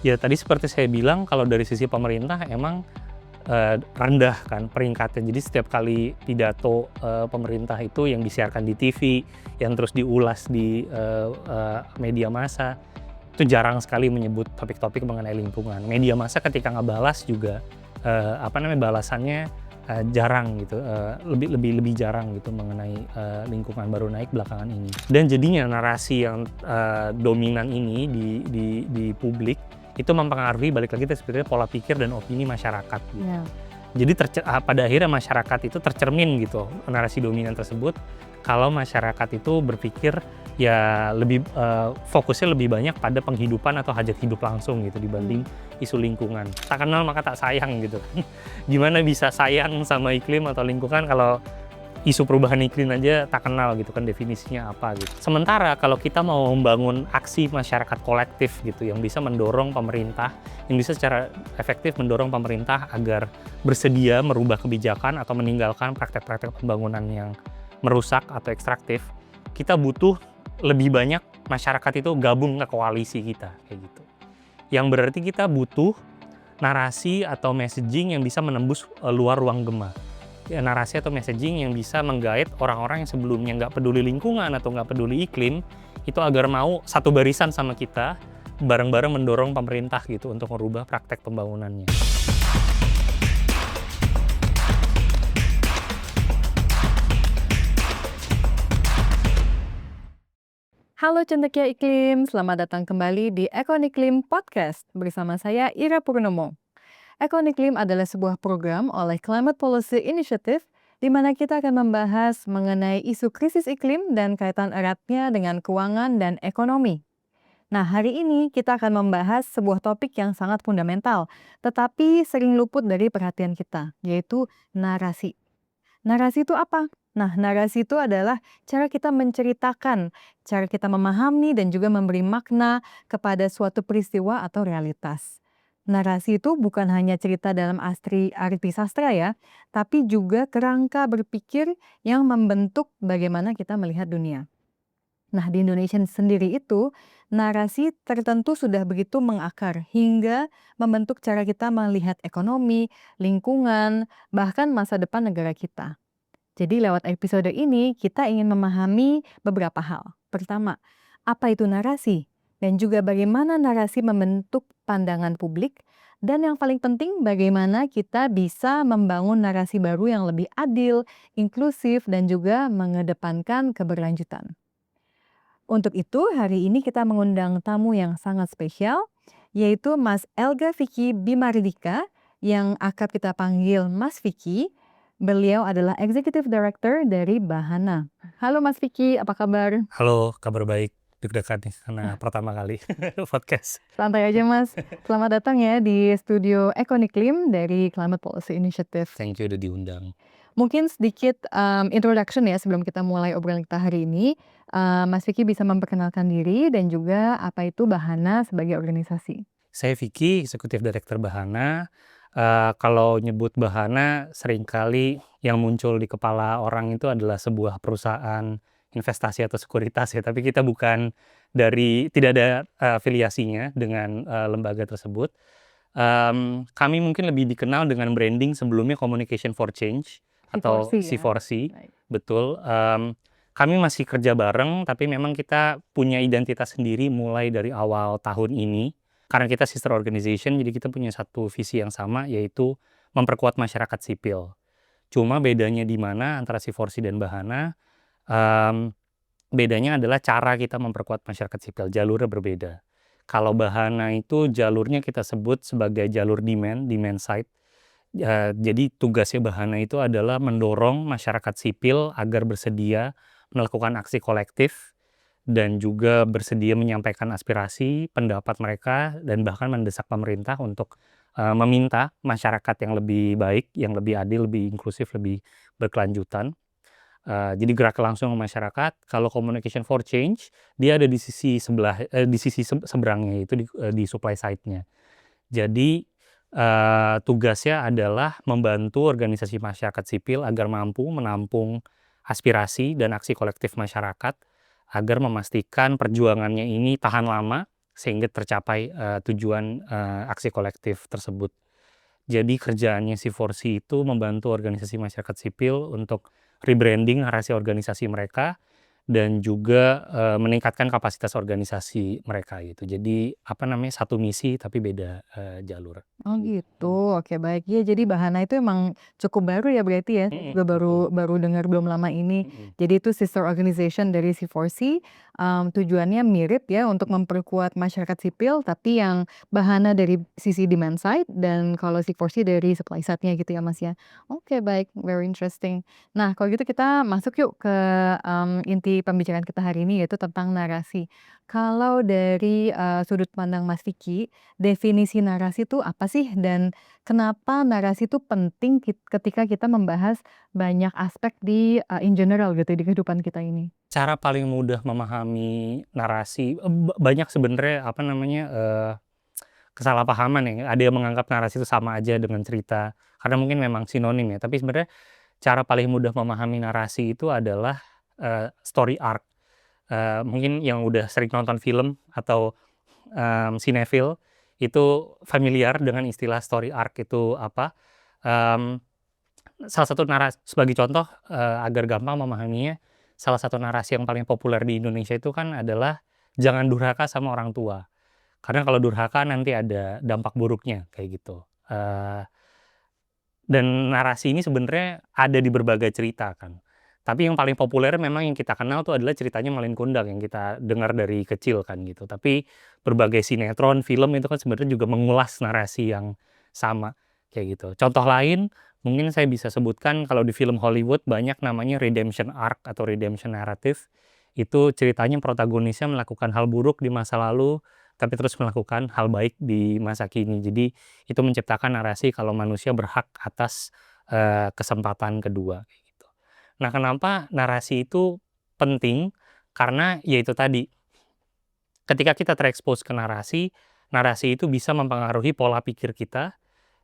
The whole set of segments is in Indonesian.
Ya tadi seperti saya bilang kalau dari sisi pemerintah emang, rendah kan peringkatnya. Jadi setiap kali pidato, pemerintah itu yang disiarkan di TV, yang terus diulas di, media massa, itu jarang sekali menyebut topik-topik mengenai lingkungan. Media massa ketika ngebalas juga, balasannya, jarang gitu, lebih lebih lebih jarang gitu mengenai, lingkungan, baru naik belakangan ini. Dan jadinya narasi yang, dominan ini di publik, itu mempengaruhi balik lagi sebetulnya pola pikir dan opini masyarakat gitu. Ya. Jadi pada akhirnya masyarakat itu tercermin gitu, narasi dominan tersebut, kalau masyarakat itu berpikir ya lebih, fokusnya lebih banyak pada penghidupan atau hajat hidup langsung gitu dibanding isu lingkungan. Tak kenal maka tak sayang gitu kan. Gimana bisa sayang sama iklim atau lingkungan kalau isu perubahan iklim aja tak kenal gitu kan definisinya apa gitu. Sementara kalau kita mau membangun aksi masyarakat kolektif gitu yang bisa mendorong pemerintah, yang bisa secara efektif mendorong pemerintah agar bersedia merubah kebijakan atau meninggalkan praktek-praktek pembangunan yang merusak atau ekstraktif, kita butuh lebih banyak masyarakat itu gabung ke koalisi kita kayak gitu. Yang berarti kita butuh narasi atau messaging yang bisa menembus luar ruang gema. Ya, narasi atau messaging yang bisa menggait orang-orang yang sebelumnya nggak peduli lingkungan atau nggak peduli iklim, itu agar mau satu barisan sama kita, bareng-bareng mendorong pemerintah gitu untuk merubah praktek pembangunannya. Halo cendekia iklim, selamat datang kembali di Ekoniklim Podcast bersama saya Ira Purnomo. Ekoniklim adalah sebuah program oleh Climate Policy Initiative di mana kita akan membahas mengenai isu krisis iklim dan kaitan eratnya dengan keuangan dan ekonomi. Nah, hari ini kita akan membahas sebuah topik yang sangat fundamental, tetapi sering luput dari perhatian kita, yaitu narasi. Narasi itu apa? Nah, narasi itu adalah cara kita menceritakan, cara kita memahami dan juga memberi makna kepada suatu peristiwa atau realitas. Narasi itu bukan hanya cerita dalam arti sastra ya, tapi juga kerangka berpikir yang membentuk bagaimana kita melihat dunia. Nah, di Indonesia sendiri itu, narasi tertentu sudah begitu mengakar hingga membentuk cara kita melihat ekonomi, lingkungan, bahkan masa depan negara kita. Jadi lewat episode ini kita ingin memahami beberapa hal. Pertama, apa itu narasi? Dan juga bagaimana narasi membentuk pandangan publik. Dan yang paling penting bagaimana kita bisa membangun narasi baru yang lebih adil, inklusif, dan juga mengedepankan keberlanjutan. Untuk itu hari ini kita mengundang tamu yang sangat spesial, yaitu Mas Elga Vicky Bimardika yang akrab kita panggil Mas Vicky. Beliau adalah Executive Director dari Bahana. Halo Mas Vicky, apa kabar? Halo, kabar baik. Deg-degan nih karena pertama kali podcast. Santai aja Mas. Selamat datang ya di studio Ekoniklim dari Climate Policy Initiative. Thank you udah diundang. Mungkin sedikit introduction ya sebelum kita mulai obrolan kita hari ini. Mas Vicky bisa memperkenalkan diri dan juga apa itu Bahana sebagai organisasi. Saya Vicky, Eksekutif Direktur Bahana. Kalau nyebut Bahana seringkali yang muncul di kepala orang itu adalah sebuah perusahaan investasi atau sekuritas ya, tapi kita bukan tidak ada, afiliasinya dengan, lembaga tersebut. Kami mungkin lebih dikenal dengan branding sebelumnya Communication for Change atau C4C ya. C4C, Baik. betul. Kami masih kerja bareng, tapi memang kita punya identitas sendiri mulai dari awal tahun ini. Karena kita sister organization, jadi kita punya satu visi yang sama, yaitu memperkuat masyarakat sipil. Cuma bedanya di mana antara C4C dan Bahana, bedanya adalah cara kita memperkuat masyarakat sipil, jalurnya berbeda. Kalau Bahana itu jalurnya kita sebut sebagai jalur demand side. Jadi tugasnya Bahana itu adalah mendorong masyarakat sipil agar bersedia melakukan aksi kolektif dan juga bersedia menyampaikan aspirasi, pendapat mereka, dan bahkan mendesak pemerintah untuk meminta masyarakat yang lebih baik, yang lebih adil, lebih inklusif, lebih berkelanjutan. Jadi gerak langsung ke masyarakat. Kalau Communication for Change, dia ada di sisi seberangnya, itu di supply side-nya. Jadi tugasnya adalah membantu organisasi masyarakat sipil agar mampu menampung aspirasi dan aksi kolektif masyarakat agar memastikan perjuangannya ini tahan lama sehingga tercapai tujuan aksi kolektif tersebut. Jadi kerjaannya C4C itu membantu organisasi masyarakat sipil untuk rebranding narasi organisasi mereka dan juga meningkatkan kapasitas organisasi mereka gitu. Jadi apa namanya, satu misi tapi beda jalur. Oh Gitu. gitu, oke baik. Iya jadi Bahana itu emang cukup baru ya berarti ya? Saya juga baru Betul. baru dengar belum lama ini. Mhm. Jadi itu sister organization dari C4C, tujuannya mirip ya untuk memperkuat masyarakat sipil, tapi yang Bahana dari sisi demand side dan kalau C4C dari supply side-nya gitu ya Mas ya? Oke baik, very interesting. Nah kalau gitu kita masuk yuk ke, inti pembicaraan kita hari ini yaitu tentang narasi. Kalau dari, sudut pandang Mas Vicky, definisi narasi itu apa sih? Dan kenapa narasi itu penting ketika kita membahas banyak aspek di, in general gitu di kehidupan kita ini? Cara paling mudah memahami narasi, banyak sebenarnya apa namanya, kesalahpahaman ya, ada yang menganggap narasi itu sama aja dengan cerita, karena mungkin memang sinonim ya, tapi sebenarnya cara paling mudah memahami narasi itu adalah story arc. Mungkin yang udah sering nonton film atau sinefil itu familiar dengan istilah story arc itu apa. mmm, Salah satu sebagai contoh, agar gampang memahaminya, salah satu narasi yang paling populer di Indonesia itu kan adalah jangan durhaka sama orang tua. Karena kalau durhaka nanti ada dampak buruknya, kayak gitu. Dan narasi ini sebenarnya ada di berbagai cerita kan. Tapi yang paling populer memang yang kita kenal tuh adalah ceritanya Malin Kundang yang kita dengar dari kecil kan gitu. Tapi berbagai sinetron, film itu kan sebenarnya juga mengulas narasi yang sama, kayak gitu. Contoh lain mungkin saya bisa sebutkan kalau di film Hollywood banyak namanya redemption arc atau redemption narrative. Itu ceritanya protagonisnya melakukan hal buruk di masa lalu, tapi terus melakukan hal baik di masa kini. Jadi itu menciptakan narasi kalau manusia berhak atas kesempatan kedua, kayak gitu. Nah, kenapa narasi itu penting? Karena ya itu tadi, ketika kita terekspos ke narasi, narasi itu bisa mempengaruhi pola pikir kita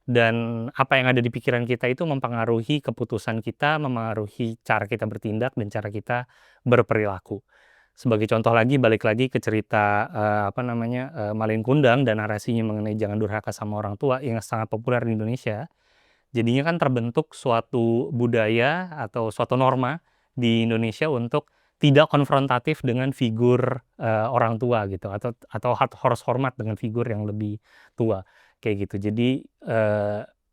dan apa yang ada di pikiran kita itu mempengaruhi keputusan kita, mempengaruhi cara kita bertindak dan cara kita berperilaku. Sebagai contoh lagi, balik lagi ke cerita, apa namanya, Malin Kundang dan narasinya mengenai jangan durhaka sama orang tua yang sangat populer di Indonesia. Jadinya kan terbentuk suatu budaya atau suatu norma di Indonesia untuk tidak konfrontatif dengan figur, orang tua gitu atau harus hormat dengan figur yang lebih tua, kayak gitu. Jadi,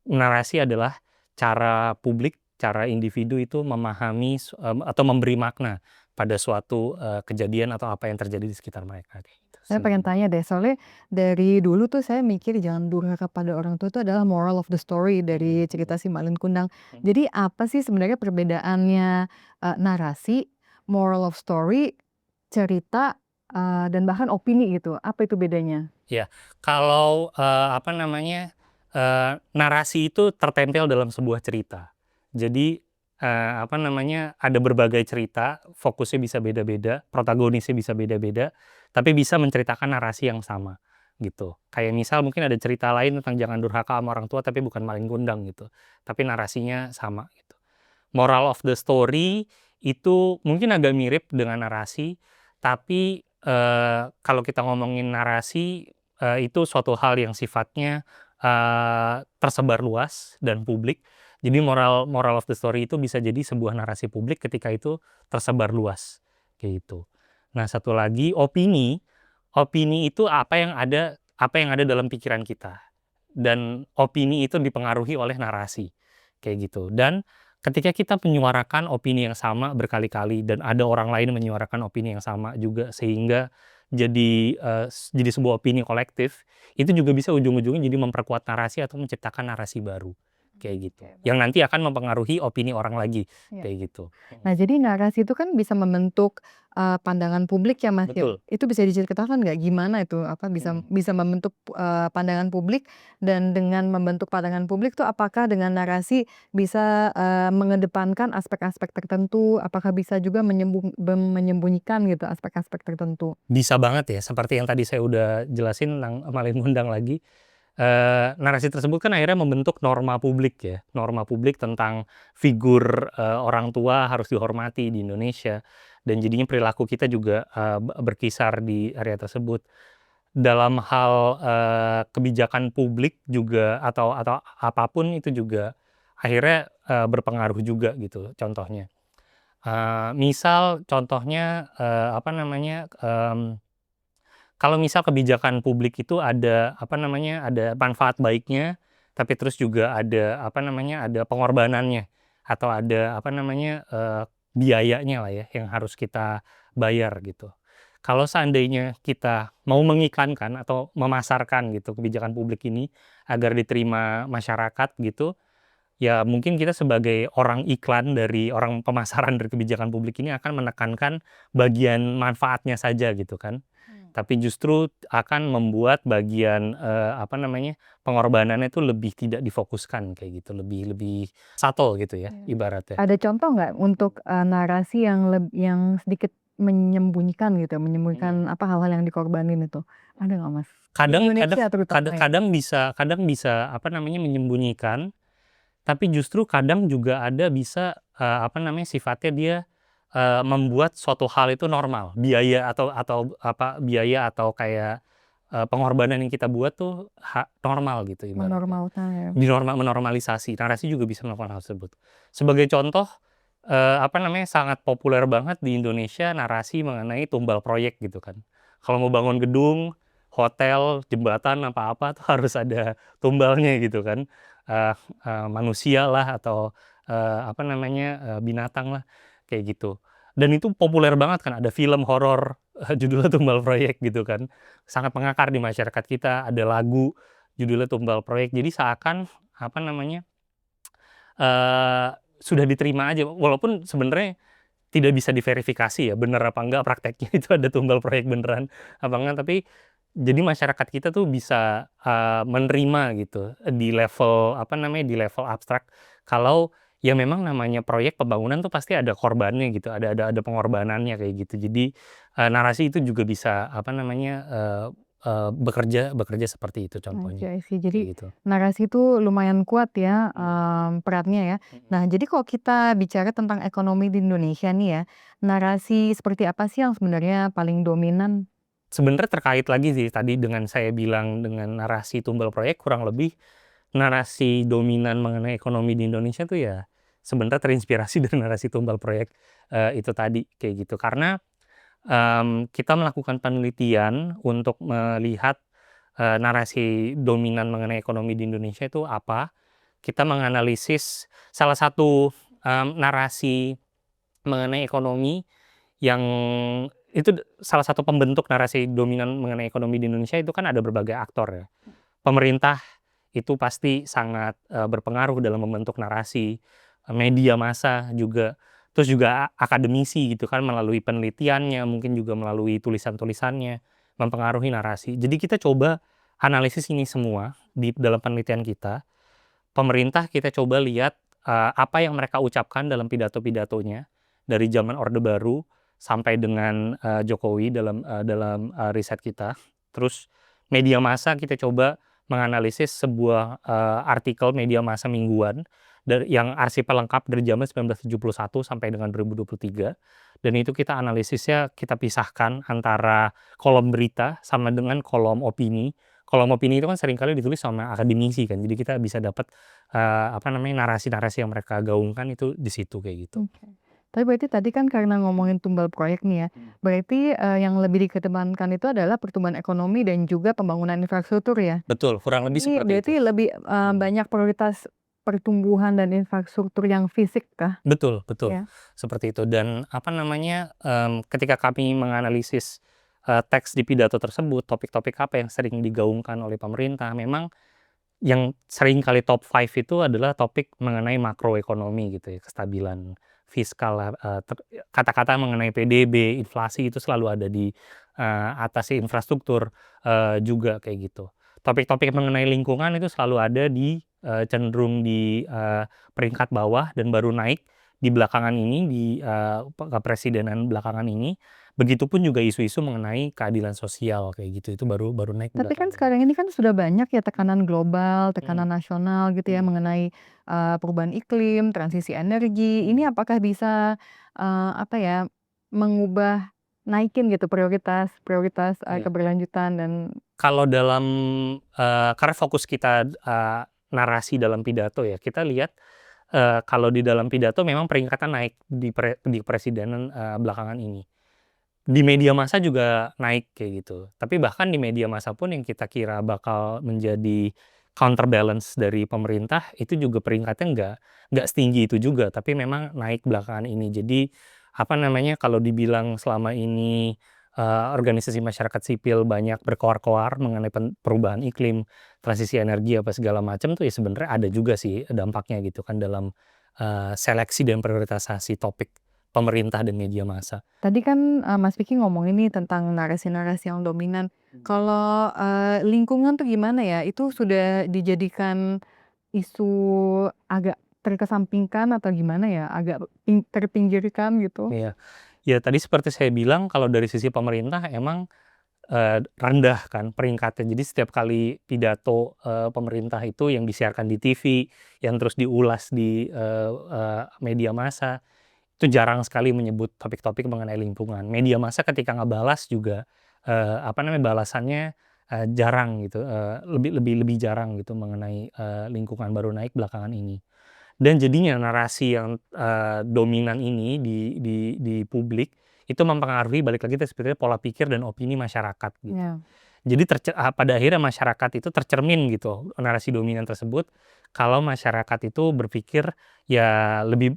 narasi adalah cara publik, cara individu itu memahami atau memberi makna pada suatu, kejadian atau apa yang terjadi di sekitar mereka, kayak gitu Saya sih. pengen tanya deh, soalnya dari dulu tuh saya mikir jangan durhaka pada orang tua itu adalah moral of the story dari cerita si Malin Kundang. Mhm. Jadi apa sih sebenarnya perbedaannya, narasi, moral of story, cerita, dan bahkan opini gitu, apa itu bedanya? Ya, kalau, apa namanya, narasi itu tertempel dalam sebuah cerita. Jadi, apa namanya, ada berbagai cerita, fokusnya bisa beda-beda, protagonisnya bisa beda-beda, tapi bisa menceritakan narasi yang sama, gitu. Kayak misal mungkin ada cerita lain tentang jangan durhaka sama orang tua, tapi bukan Malin Kundang gitu, tapi narasinya sama, gitu. Moral of the story itu mungkin agak mirip dengan narasi, tapi, kalau kita ngomongin narasi, itu suatu hal yang sifatnya, tersebar luas dan publik. Jadi moral moral of the story itu bisa jadi sebuah narasi publik ketika itu tersebar luas, kayak gitu. Nah, satu lagi opini. Opini itu apa yang ada dalam pikiran kita, dan opini itu dipengaruhi oleh narasi, kayak gitu. Dan ketika kita menyuarakan opini yang sama berkali-kali dan ada orang lain menyuarakan opini yang sama juga sehingga jadi sebuah opini kolektif, itu juga bisa ujung-ujungnya jadi memperkuat narasi atau menciptakan narasi baru, kayak gitu. Oke, Yang baik. nanti akan mempengaruhi opini orang lagi, Iya. kayak gitu. Nah, jadi narasi itu kan bisa membentuk, pandangan publik ya, Mas, ya. Betul. Itu bisa diceritakan nggak gimana itu, apa, bisa Mhm. bisa membentuk, pandangan publik dan dengan membentuk pandangan publik tuh apakah dengan narasi bisa, mengedepankan aspek-aspek tertentu? Apakah bisa juga menyembunyikan gitu aspek-aspek tertentu? Bisa banget ya, seperti yang tadi saya udah jelasin tentang Malin Kundang lagi. Narasi tersebut kan akhirnya membentuk norma publik ya, norma publik tentang figur, orang tua harus dihormati di Indonesia dan jadinya perilaku kita juga, berkisar di area tersebut. dalam hal, kebijakan publik juga atau apapun itu juga akhirnya, berpengaruh juga gitu contohnya. Misal contohnya, kalau misal kebijakan publik itu ada, ada manfaat baiknya, tapi terus juga ada, ada pengorbanannya atau ada, biayanya lah ya yang harus kita bayar gitu. Kalau seandainya kita mau mengiklankan atau memasarkan gitu kebijakan publik ini agar diterima masyarakat gitu, ya mungkin kita sebagai orang iklan dari orang pemasaran dari kebijakan publik ini akan menekankan bagian manfaatnya saja gitu kan. Tapi justru akan membuat bagian, pengorbanannya itu lebih tidak difokuskan kayak gitu, lebih lebih subtle gitu ya Iya. ibaratnya. Ada contoh nggak untuk, narasi yang sedikit menyembunyikan gitu ya, Mhm. menyembunyikan apa, hal-hal yang dikorbanin itu, ada nggak Mas? Di Kadang kadang Indonesia terutama kadang ya? kadang bisa, menyembunyikan, tapi justru kadang juga ada bisa, sifatnya dia, membuat suatu hal itu normal. Biaya atau kayak, pengorbanan yang kita buat tuh normal gitu ibaratnya. Menormalkan ya? Menormalisasi, narasi juga bisa melakukan hal tersebut. Sebagai contoh, sangat populer banget di Indonesia narasi mengenai tumbal proyek gitu kan. Kalau mau bangun gedung, hotel, jembatan, apa-apa tuh harus ada tumbalnya gitu kan. Eee manusia lah atau, binatang lah, kayak gitu. Dan itu populer banget kan, ada film horor, judulnya Tumbal Proyek gitu kan. Sangat mengakar di masyarakat kita, ada lagu judulnya Tumbal Proyek. Jadi seakan, apa namanya, sudah diterima aja, walaupun sebenarnya tidak bisa diverifikasi ya, bener apa enggak prakteknya itu ada tumbal proyek beneran apa enggak, tapi jadi masyarakat kita tuh bisa, menerima gitu, di level abstrak kalau ya memang namanya proyek pembangunan tuh pasti ada korbannya gitu, ada pengorbanannya kayak gitu. Jadi, narasi itu juga bisa eee bekerja bekerja seperti itu I see contohnya, I see. kayak Jadi gitu. narasi itu lumayan kuat ya, Mhm perannya ya. mhm. Nah, jadi kalau kita bicara tentang ekonomi di Indonesia nih ya, narasi seperti apa sih yang sebenarnya paling dominan? Sebenarnya terkait lagi sih tadi dengan saya bilang dengan narasi tumbal proyek kurang lebih narasi dominan mengenai ekonomi di Indonesia tuh ya sebenarnya terinspirasi dari narasi tumbal proyek, itu tadi kayak gitu. Karena, kita melakukan penelitian untuk melihat, narasi dominan mengenai ekonomi di Indonesia itu apa. Kita menganalisis salah satu, narasi mengenai ekonomi yang itu salah satu pembentuk narasi dominan mengenai ekonomi di Indonesia itu kan ada berbagai aktor ya. Pemerintah itu pasti sangat, berpengaruh dalam membentuk narasi, media massa juga, terus juga akademisi gitu kan melalui penelitiannya, mungkin juga melalui tulisan-tulisannya, mempengaruhi narasi. Jadi kita coba analisis ini semua di dalam penelitian kita. Pemerintah kita coba lihat, apa yang mereka ucapkan dalam pidato-pidatonya, dari zaman Orde Baru sampai dengan, Jokowi dalam riset kita. Terus media massa kita coba menganalisis sebuah, artikel media massa mingguan yang arsipnya lengkap dari zaman 1971 sampai dengan 2023, dan itu kita analisisnya kita pisahkan antara kolom berita sama dengan kolom opini. Kolom opini itu kan seringkali ditulis sama akademisi kan, jadi kita bisa dapat narasi-narasi yang mereka gaungkan itu di situ, kayak gitu. Oke. Tapi berarti tadi kan karena ngomongin tumbal proyek nih ya, Mhm. berarti, yang lebih dikedepankan itu adalah pertumbuhan ekonomi dan juga pembangunan infrastruktur ya? Betul, kurang lebih Ini seperti itu. berarti lebih, Mhm. banyak prioritas pertumbuhan dan infrastruktur yang fisik kah? Betul betul, Ya. seperti itu dan ketika kami menganalisis, teks di pidato tersebut, topik-topik apa yang sering digaungkan oleh pemerintah, memang yang sering kali top 5 itu adalah topik mengenai makroekonomi gitu ya, kestabilan fiskal lah, kata-kata mengenai PDB, inflasi itu selalu ada di, atas infrastruktur, juga kayak gitu. Topik-topik mengenai lingkungan itu selalu ada di, cenderung di, peringkat bawah dan baru naik di belakangan ini di, kepresidenan belakangan ini. Begitupun juga isu-isu mengenai keadilan sosial kayak gitu, itu baru baru naik Tapi kan belakangan ini. sekarang ini kan sudah banyak ya tekanan global, Mhm tekanan nasional gitu ya mhm. mengenai, perubahan iklim, transisi energi. Mhm. Ini apakah bisa, apa ya, mengubah naikin gitu prioritas prioritas, Iya. keberlanjutan dan Kalau dalam, karena fokus kita, narasi dalam pidato ya, kita lihat, kalau di dalam pidato memang peringkatnya naik di kepresidenan, belakangan ini. Di media massa juga naik kayak gitu. Tapi bahkan di media massa pun yang kita kira bakal menjadi counterbalance dari pemerintah, itu juga peringkatnya nggak setinggi itu juga, tapi memang naik belakangan ini. Jadi, apa namanya, kalau dibilang selama ini, organisasi masyarakat sipil banyak berkoar-koar mengenai perubahan iklim, transisi energi, apa segala macam tuh ya sebenarnya ada juga sih dampaknya gitu kan dalam, seleksi dan prioritisasi topik pemerintah dan media massa. tadi kan, Mas Vicky ngomong ini tentang narasi-narasi yang dominan. Kalau, lingkungan tuh gimana ya? Itu sudah dijadikan isu agak terkesampingkan atau gimana ya? Agak terpinggirkan gitu? Iya. Ya tadi seperti saya bilang kalau dari sisi pemerintah emang, rendah kan peringkatnya. Jadi setiap kali pidato, pemerintah itu yang disiarkan di TV, yang terus diulas di, media massa, itu jarang sekali menyebut topik-topik mengenai lingkungan. Media massa ketika ngebalas juga, apa namanya, balasannya, jarang gitu, lebih lebih lebih jarang gitu mengenai, lingkungan, baru naik belakangan ini. Dan jadinya narasi yang, dominan ini di publik, itu mempengaruhi balik lagi tadi sebetulnya pola pikir dan opini masyarakat gitu. Ya. Jadi pada akhirnya masyarakat itu tercermin gitu, narasi dominan tersebut, kalau masyarakat itu berpikir ya lebih,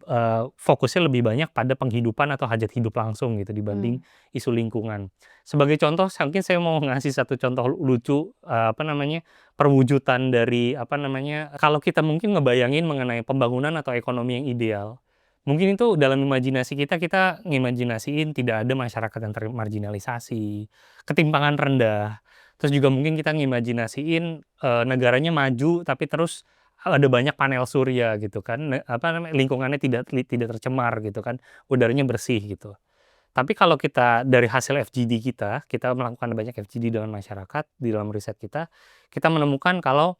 fokusnya lebih banyak pada penghidupan atau hajat hidup langsung gitu dibanding Mmm. isu lingkungan. Sebagai contoh mungkin saya mau ngasih satu contoh lucu, apa namanya, perwujudan dari apa namanya, kalau kita mungkin ngebayangin mengenai pembangunan atau ekonomi yang ideal, mungkin itu dalam imajinasi kita, kita ngimajinasiin tidak ada masyarakat yang termarginalisasi, ketimpangan rendah. Terus juga mungkin kita ngimajinasiin, negaranya maju tapi terus ada banyak panel surya gitu kan, apa namanya, lingkungannya tidak tercemar gitu kan, udaranya bersih gitu. Tapi kalau kita dari hasil FGD kita melakukan banyak FGD dengan masyarakat di dalam riset kita, kita menemukan kalau,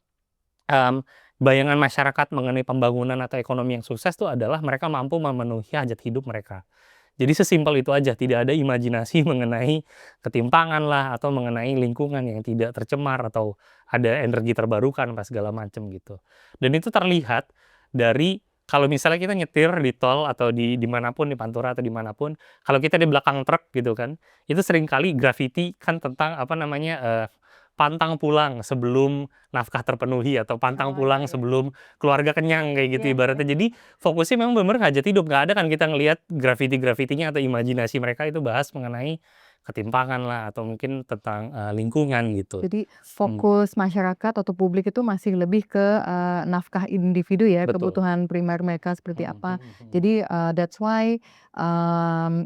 mmm, bayangan masyarakat mengenai pembangunan atau ekonomi yang sukses itu adalah mereka mampu memenuhi hajat hidup mereka. Jadi sesimpel itu aja, tidak ada imajinasi mengenai ketimpangan lah, atau mengenai lingkungan yang tidak tercemar, atau ada energi terbarukan, apa segala macam gitu. Dan itu terlihat dari kalau misalnya kita nyetir di tol atau di manapun, di Pantura atau dimanapun, kalau kita di belakang truk gitu kan, itu seringkali grafiti kan tentang apa namanya, pantang pulang sebelum nafkah terpenuhi, atau pantang Oh, iya pulang iya. sebelum keluarga kenyang, kayak Iya gitu iya. ibaratnya. Jadi fokusnya memang bener-bener hajat hidup, nggak ada kan kita ngelihat grafiti-grafitinya atau imajinasi mereka itu bahas mengenai ketimpangan lah, atau mungkin tentang, lingkungan gitu. Jadi Mmm, fokus masyarakat atau publik itu masih lebih ke, nafkah individu ya, betul. kebutuhan primer mereka seperti Mhm apa. mhm mhm. Jadi, that's why,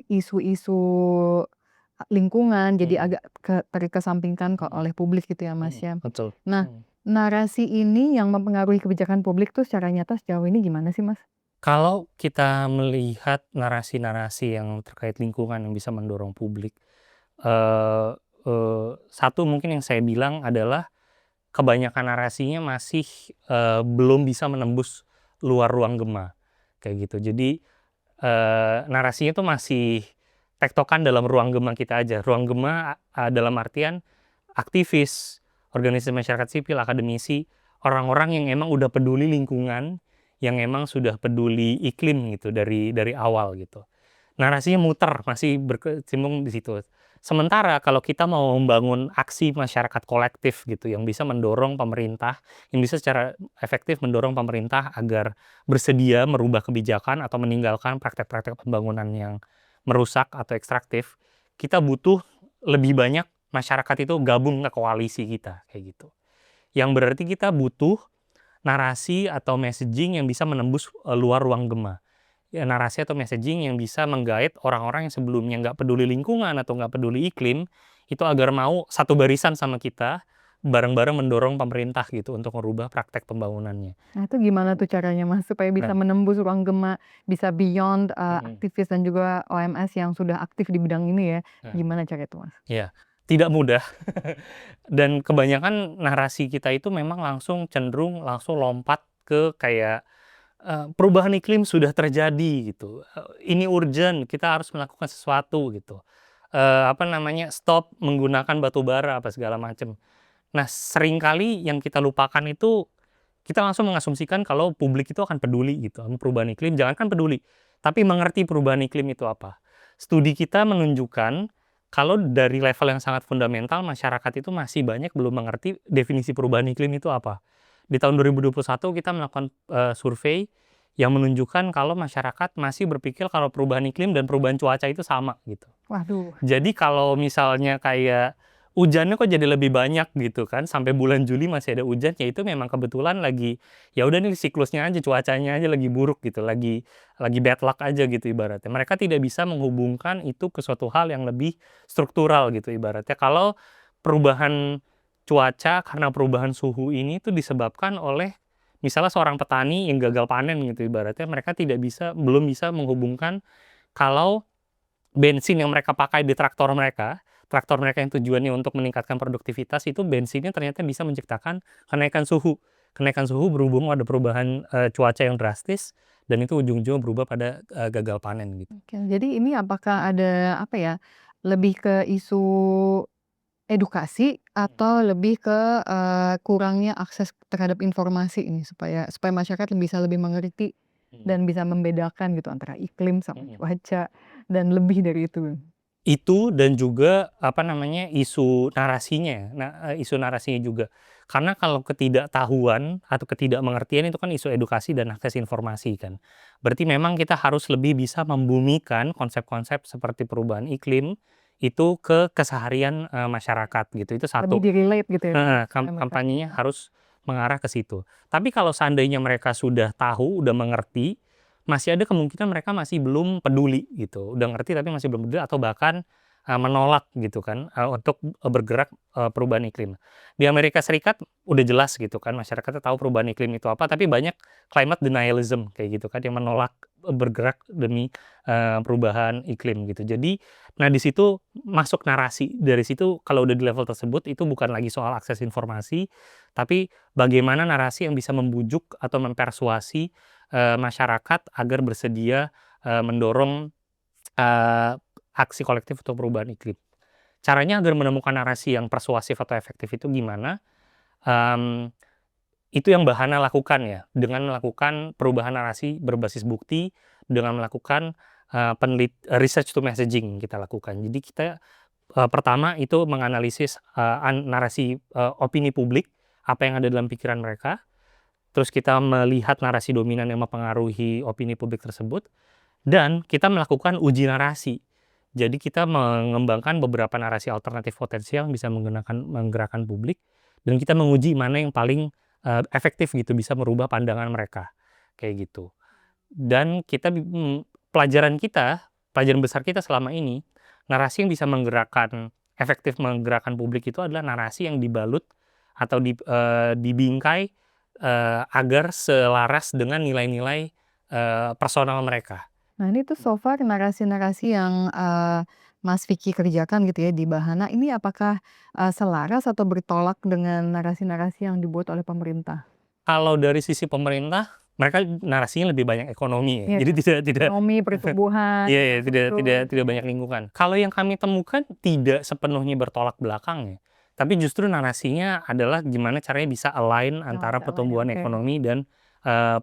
isu-isu lingkungan jadi Mhm agak terkesampingkan mhm oleh publik gitu ya, Mas, mhm, ya. betul. Nah, Mhm. narasi ini yang mempengaruhi kebijakan publik tuh secara nyata sejauh ini gimana sih, Mas? Kalau kita melihat narasi-narasi yang terkait lingkungan yang bisa mendorong publik, eee satu mungkin yang saya bilang adalah kebanyakan narasinya masih, belum bisa menembus luar ruang gema, kayak gitu. Jadi, narasinya tuh masih tektokan dalam ruang gema kita aja. Ruang gema, dalam artian aktivis, organisasi masyarakat sipil, akademisi, orang-orang yang emang udah peduli lingkungan, yang emang sudah peduli iklim gitu dari awal gitu. Narasinya muter, masih berkecimpung di situ. Sementara kalau kita mau membangun aksi masyarakat kolektif gitu, yang bisa mendorong pemerintah, yang bisa secara efektif mendorong pemerintah agar bersedia merubah kebijakan atau meninggalkan praktek-praktek pembangunan yang merusak atau ekstraktif, kita butuh lebih banyak masyarakat itu gabung ke koalisi kita, kayak gitu. Yang berarti kita butuh narasi atau messaging yang bisa menembus, luar ruang gema. Ya narasi atau messaging yang bisa menggait orang-orang yang sebelumnya nggak peduli lingkungan atau nggak peduli iklim, itu agar mau satu barisan sama kita, bareng-bareng mendorong pemerintah gitu untuk merubah praktek pembangunannya. Nah, itu gimana tuh caranya, Mas, supaya bisa Nah menembus ruang gema, bisa beyond, mhm, aktivis dan juga OMS yang sudah aktif di bidang ini ya, nah, gimana cara itu, Mas? iya, tidak mudah dan kebanyakan narasi kita itu memang cenderung langsung lompat ke kayak, perubahan iklim sudah terjadi gitu, ini urgent, kita harus melakukan sesuatu gitu. stop menggunakan batu bara apa segala macam. Nah, seringkali yang kita lupakan itu, kita langsung mengasumsikan kalau publik itu akan peduli gitu sama perubahan iklim, jangankan peduli, tapi mengerti perubahan iklim itu apa. Studi kita menunjukkan kalau dari level yang sangat fundamental, masyarakat itu masih banyak belum mengerti definisi perubahan iklim itu apa. Di tahun 2021 kita melakukan survei yang menunjukkan kalau masyarakat masih berpikir kalau perubahan iklim dan perubahan cuaca itu sama gitu. Waduh. Jadi kalau misalnya kayak hujannya kok jadi lebih banyak gitu kan, sampai bulan Juli masih ada hujan, ya itu memang kebetulan lagi, ya udah nih siklusnya aja, cuacanya aja lagi buruk gitu, lagi bad luck aja gitu ibaratnya. Mereka tidak bisa menghubungkan itu ke suatu hal yang lebih struktural gitu ibaratnya. Kalau perubahan cuaca karena perubahan suhu ini tuh disebabkan oleh misalnya seorang petani yang gagal panen gitu ibaratnya, mereka belum bisa menghubungkan kalau bensin yang mereka pakai di traktor mereka yang tujuannya untuk meningkatkan produktivitas itu bensinnya ternyata bisa menciptakan kenaikan suhu. Kenaikan suhu berhubung ada perubahan, cuaca yang drastis dan itu ujung-ujungnya berubah pada, gagal panen gitu. Oke, jadi ini apakah ada, apa ya, lebih ke isu edukasi atau lebih ke, kurangnya akses terhadap informasi ini supaya supaya masyarakat bisa lebih mengerti Mhm. dan bisa membedakan gitu antara iklim sama Mhm. cuaca dan lebih dari itu? Itu dan juga, isu narasinya, isu narasinya juga. Karena kalau ketidaktahuan atau ketidakmengertian itu kan isu edukasi dan akses informasi kan. Berarti memang kita harus lebih bisa membumikan konsep-konsep seperti perubahan iklim itu ke keseharian, masyarakat gitu, itu Lebih satu. di-relate gitu ya Heeh, supaya mereka kampanyenya harus mengarah ke situ. Tapi kalau seandainya mereka sudah tahu, udah mengerti, masih ada kemungkinan mereka masih belum peduli gitu. Udah ngerti tapi masih belum peduli atau bahkan, menolak gitu kan, untuk, bergerak, perubahan iklim. Di Amerika Serikat udah jelas gitu kan, masyarakatnya tahu perubahan iklim itu apa, tapi banyak climate denialism kayak gitu kan, yang menolak, bergerak demi, perubahan iklim gitu. Jadi, nah di situ masuk narasi, dari situ kalau udah di level tersebut itu bukan lagi soal akses informasi, tapi bagaimana narasi yang bisa membujuk atau mempersuasi, masyarakat agar bersedia, mendorong, eee, aksi kolektif untuk perubahan iklim. Caranya agar menemukan narasi yang persuasif atau efektif itu gimana? Mmm, itu yang Bahana lakukan ya, dengan melakukan perubahan narasi berbasis bukti, dengan melakukan, research to messaging kita lakukan. Jadi kita pertama itu menganalisis, narasi, opini publik, apa yang ada dalam pikiran mereka, terus kita melihat narasi dominan yang mempengaruhi opini publik tersebut, dan kita melakukan uji narasi. Jadi kita mengembangkan beberapa narasi alternatif potensial yang bisa menggerakkan publik, dan kita menguji mana yang paling, efektif gitu, bisa merubah pandangan mereka, kayak gitu. Dan pelajaran besar kita selama ini, narasi yang bisa efektif menggerakkan publik itu adalah narasi yang dibalut atau dibingkai, agar selaras dengan nilai-nilai, personal mereka. Nah, ini tuh so far narasi-narasi yang, Mas Vicky kerjakan gitu ya di Bahana, ini apakah, selaras atau bertolak dengan narasi-narasi yang dibuat oleh pemerintah? Kalau dari sisi pemerintah, mereka narasinya lebih banyak ekonomi ya, Iya jadi kan? tidak tidak Ekonomi, pertumbuhan, iya iya, tidak tidak infrastruktur. tidak banyak lingkungan. Kalau yang kami temukan tidak sepenuhnya bertolak belakang ya, tapi justru narasinya adalah gimana caranya bisa align Oh, antara bisa lah ya, pertumbuhan oke. ekonomi dan,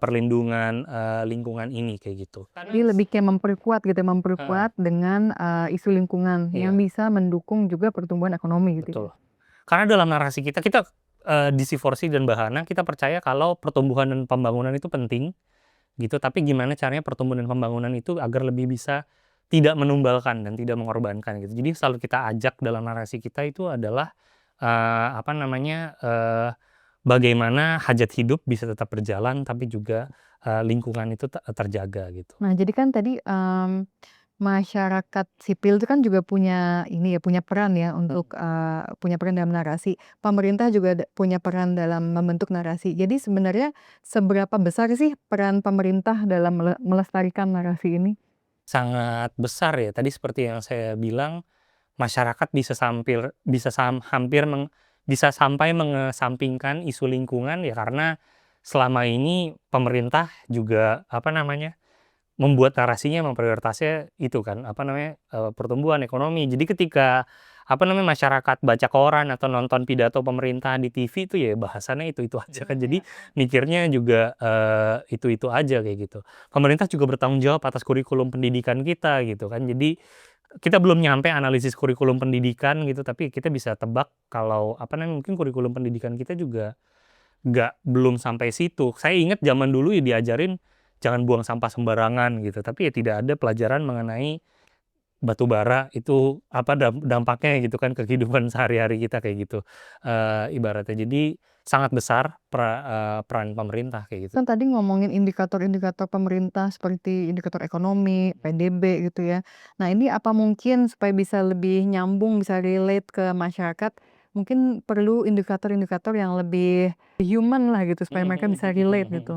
perlindungan, lingkungan ini kayak gitu. Jadi lebih kayak memperkuat gitu ya, Heeh, memperkuat dengan, isu lingkungan yang iya, bisa mendukung juga pertumbuhan ekonomi gitu ya? betul. Karena dalam narasi kita, di C4C dan Bahana kita percaya kalau pertumbuhan dan pembangunan itu penting gitu, tapi gimana caranya pertumbuhan dan pembangunan itu agar lebih bisa tidak menumbalkan dan tidak mengorbankan gitu. Jadi selalu kita ajak dalam narasi kita itu adalah, bagaimana hajat hidup bisa tetap berjalan tapi juga, lingkungan itu terjaga gitu. Nah, jadi kan tadi, masyarakat sipil itu kan juga punya ini ya, punya peran ya Mhm. untuk, punya peran dalam narasi. Pemerintah juga punya peran dalam membentuk narasi. Jadi sebenarnya seberapa besar sih peran pemerintah dalam melestarikan narasi ini? Sangat besar ya, tadi seperti yang saya bilang, masyarakat bisa sampai mengesampingkan isu lingkungan ya karena selama ini pemerintah juga, membuat narasinya memang prioritasnya itu kan, apa namanya, pertumbuhan ekonomi. Jadi ketika, apa namanya, masyarakat baca koran atau nonton pidato pemerintah di TV itu ya bahasannya itu-itu aja kan. Jadi Iya. mikirnya juga, itu-itu aja kayak gitu. Pemerintah juga bertanggung jawab atas kurikulum pendidikan kita gitu kan. Jadi kita belum nyampe analisis kurikulum pendidikan gitu, tapi kita bisa tebak kalau, apa namanya, mungkin kurikulum pendidikan kita juga belum sampai situ. Saya ingat zaman dulu ya diajarin jangan buang sampah sembarangan gitu, tapi ya tidak ada pelajaran mengenai batu bara itu apa dampaknya gitu kan ke kehidupan sehari-hari kita kayak gitu, ibaratnya. Jadi sangat besar peran pemerintah kayak gitu. Kan tadi ngomongin indikator-indikator pemerintah seperti indikator ekonomi, PDB gitu ya. Nah ini apa mungkin supaya bisa lebih nyambung, bisa relate ke masyarakat, mungkin perlu indikator-indikator yang lebih human lah gitu supaya mereka bisa relate gitu?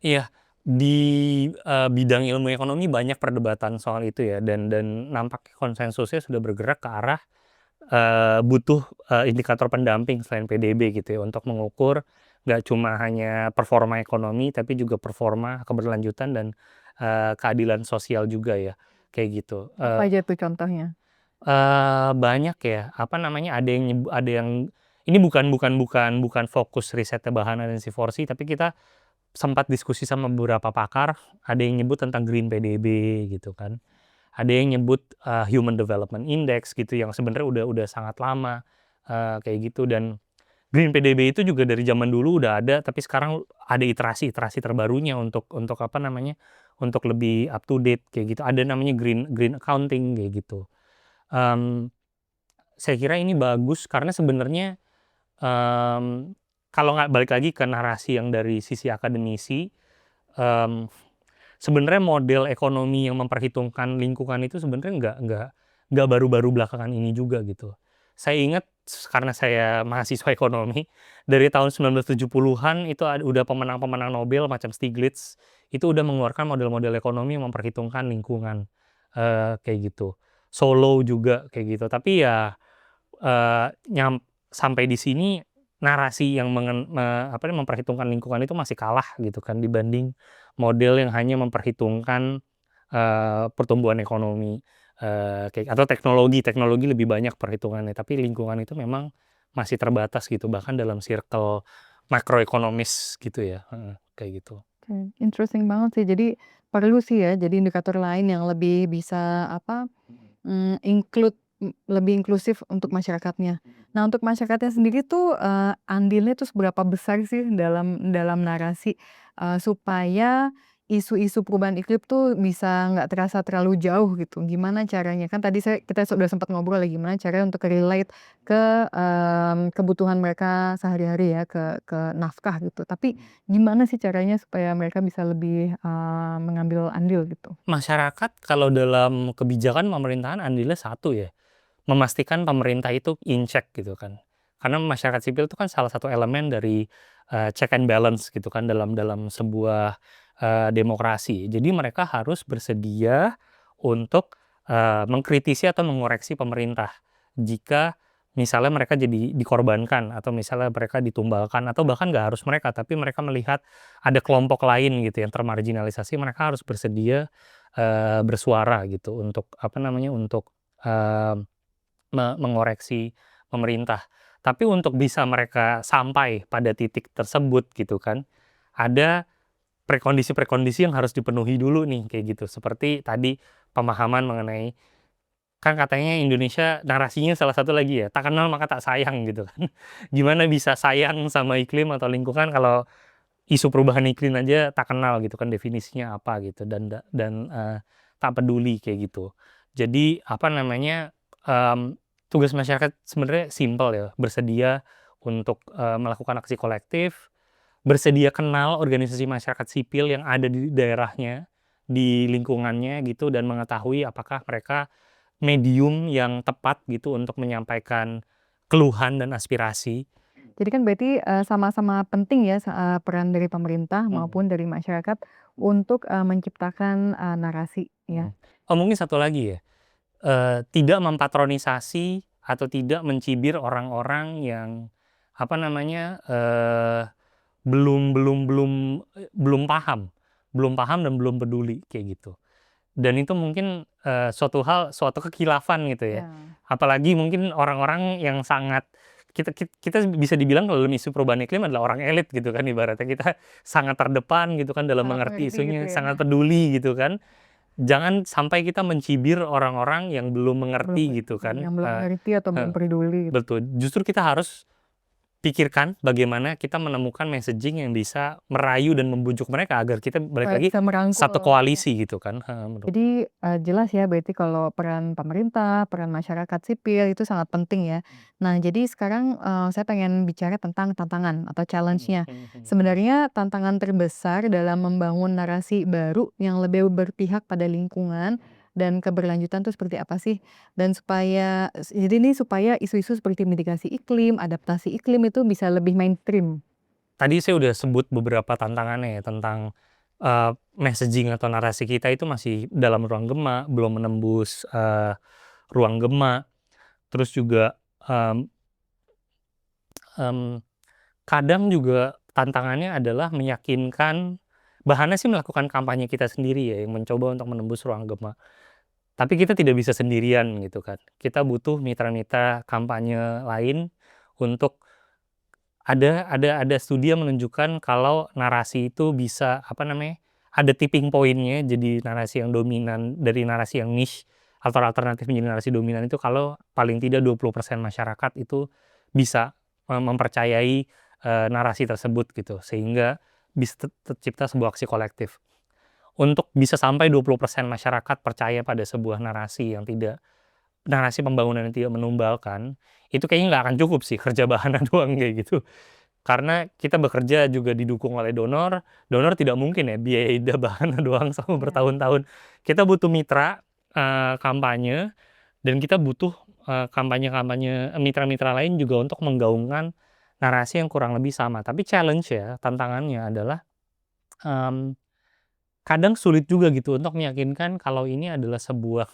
Iya, di, bidang ilmu ekonomi banyak perdebatan soal itu ya dan nampaknya konsensusnya sudah bergerak ke arah, butuh, indikator pendamping selain PDB gitu ya untuk mengukur nggak cuma hanya performa ekonomi tapi juga performa keberlanjutan dan, keadilan sosial juga ya, kayak gitu. Apa aja tuh contohnya? Banyak ya, apa namanya, ada yang ini bukan fokus risetnya Bahana dan Siforsi, tapi kita sempat diskusi sama beberapa pakar, ada yang nyebut tentang Green PDB gitu kan. Ada yang nyebut, Human Development Index gitu yang sebenarnya udah sangat lama, kayak gitu dan Green PDB itu juga dari zaman dulu udah ada, tapi sekarang ada iterasi-iterasi terbarunya untuk apa namanya, untuk lebih up to date kayak gitu. Ada namanya green green accounting kayak gitu. Mmm, saya kira ini bagus karena sebenarnya, mmm, kalau nggak balik lagi ke narasi yang dari sisi akademisi, mmm, sebenarnya model ekonomi yang memperhitungkan lingkungan itu sebenarnya nggak baru-baru belakangan ini juga gitu. Saya ingat karena saya mahasiswa ekonomi, dari tahun 1970-an itu udah pemenang-pemenang Nobel macam Stiglitz, itu udah mengeluarkan model-model ekonomi yang memperhitungkan lingkungan, kayak gitu. Solow juga kayak gitu. Tapi ya, sampai di sini narasi yang apa namanya, memperhitungkan lingkungan itu masih kalah gitu kan dibanding model yang hanya memperhitungkan, pertumbuhan ekonomi, atau teknologi lebih banyak perhitungannya, tapi lingkungan itu memang masih terbatas gitu, bahkan dalam circle makroekonomis gitu ya, heeh, kayak gitu. Oke, interesting banget sih. Jadi perlu sih ya, jadi indikator lain yang lebih bisa apa, include lebih inklusif untuk masyarakatnya. Nah, untuk masyarakatnya sendiri tuh, andilnya tuh seberapa besar sih dalam dalam narasi, supaya isu-isu perubahan iklim tuh bisa nggak terasa terlalu jauh gitu, gimana caranya? Kan tadi kita sudah sempat ngobrol ya, gimana caranya untuk relate ke, kebutuhan mereka sehari-hari ya, ke nafkah gitu. Tapi gimana sih caranya supaya mereka bisa lebih, mengambil andil gitu? Masyarakat kalau dalam kebijakan pemerintahan andilnya satu ya, memastikan pemerintah itu in check gitu kan. Karena masyarakat sipil itu kan salah satu elemen dari, check and balance gitu kan dalam dalam sebuah, demokrasi. Jadi mereka harus bersedia untuk, mengkritisi atau mengoreksi pemerintah. Jika misalnya mereka jadi dikorbankan atau misalnya mereka ditumbalkan atau bahkan nggak harus mereka, tapi mereka melihat ada kelompok lain gitu yang termarginalisasi, mereka harus bersedia, bersuara gitu untuk apa namanya, untuk, eee mengoreksi pemerintah. Tapi untuk bisa mereka sampai pada titik tersebut gitu kan, ada prekondisi-prekondisi yang harus dipenuhi dulu nih kayak gitu. Seperti tadi pemahaman mengenai kan katanya Indonesia narasinya salah satu lagi ya, "Tak kenal maka tak sayang," gitu kan. Gimana bisa sayang sama iklim atau lingkungan kalau isu perubahan iklim aja tak kenal gitu kan definisinya apa gitu dan tak peduli kayak gitu. Jadi apa namanya, tugas masyarakat sebenarnya simpel ya, bersedia untuk, melakukan aksi kolektif, bersedia kenal organisasi masyarakat sipil yang ada di daerahnya, di lingkungannya gitu dan mengetahui apakah mereka medium yang tepat gitu untuk menyampaikan keluhan dan aspirasi. Jadi kan berarti, sama-sama penting ya peran dari pemerintah Mhm. maupun dari masyarakat untuk, menciptakan, narasi Mhm. ya. Oh mungkin satu lagi ya, tidak mempatronisasi atau tidak mencibir orang-orang yang, apa namanya, belum belum belum, belum paham belum paham dan belum peduli kayak gitu. Dan itu mungkin suatu kekhilafan gitu ya. Ya. Apalagi mungkin orang-orang yang sangat kita bisa dibilang kalau dalam isu perubahan iklim adalah orang elit gitu kan, ibaratnya kita sangat terdepan gitu kan dalam Sangat mengerti mengerti gitu isunya, ya. sangat peduli gitu kan. Jangan sampai kita mencibir orang-orang yang belum mengerti gitu kan. Yang belum mengerti atau belum peduli gitu. Betul. Justru kita harus pikirkan bagaimana kita menemukan messaging yang bisa merayu dan membujuk mereka agar kita balik Supaya lagi bisa merangkul. satu koalisi gitu kan. Jadi jelas ya berarti kalau peran pemerintah, peran masyarakat sipil itu sangat penting ya. Nah jadi sekarang saya pengen bicara tentang tantangan atau challenge-nya. Sebenarnya tantangan terbesar dalam membangun narasi baru yang lebih berpihak pada lingkungan dan keberlanjutan itu seperti apa sih? Dan supaya supaya isu-isu seperti mitigasi iklim, adaptasi iklim itu bisa lebih mainstream. Tadi saya udah sebut beberapa tantangannya ya tentang messaging atau narasi kita itu masih dalam ruang gema, belum menembus ruang gema. Terus juga kadang juga tantangannya adalah meyakinkan, bahannya sih melakukan kampanye kita sendiri ya yang mencoba untuk menembus ruang gema. Tapi kita tidak bisa sendirian gitu kan. Kita butuh mitra-mitra kampanye lain untuk ada studi yang menunjukkan kalau narasi itu bisa, apa namanya, ada tipping point-nya jadi narasi yang dominan dari narasi yang niche atau alternatif menjadi narasi dominan itu kalau paling tidak 20% masyarakat itu bisa mempercayai narasi tersebut gitu. Sehingga bisa tercipta sebuah aksi kolektif. Untuk bisa sampai 20% masyarakat percaya pada sebuah narasi pembangunan yang tidak menumbalkan, itu kayaknya nggak akan cukup sih kerja bahana doang kayak gitu. Karena kita bekerja juga didukung oleh donor, donor tidak mungkin ya biayai bahana doang selama bertahun-tahun. Kita butuh mitra kampanye dan kita butuh mitra-mitra lain juga untuk menggaungkan narasi yang kurang lebih sama. Tapi challenge ya, tantangannya adalah kadang sulit juga gitu untuk meyakinkan kalau ini adalah sebuah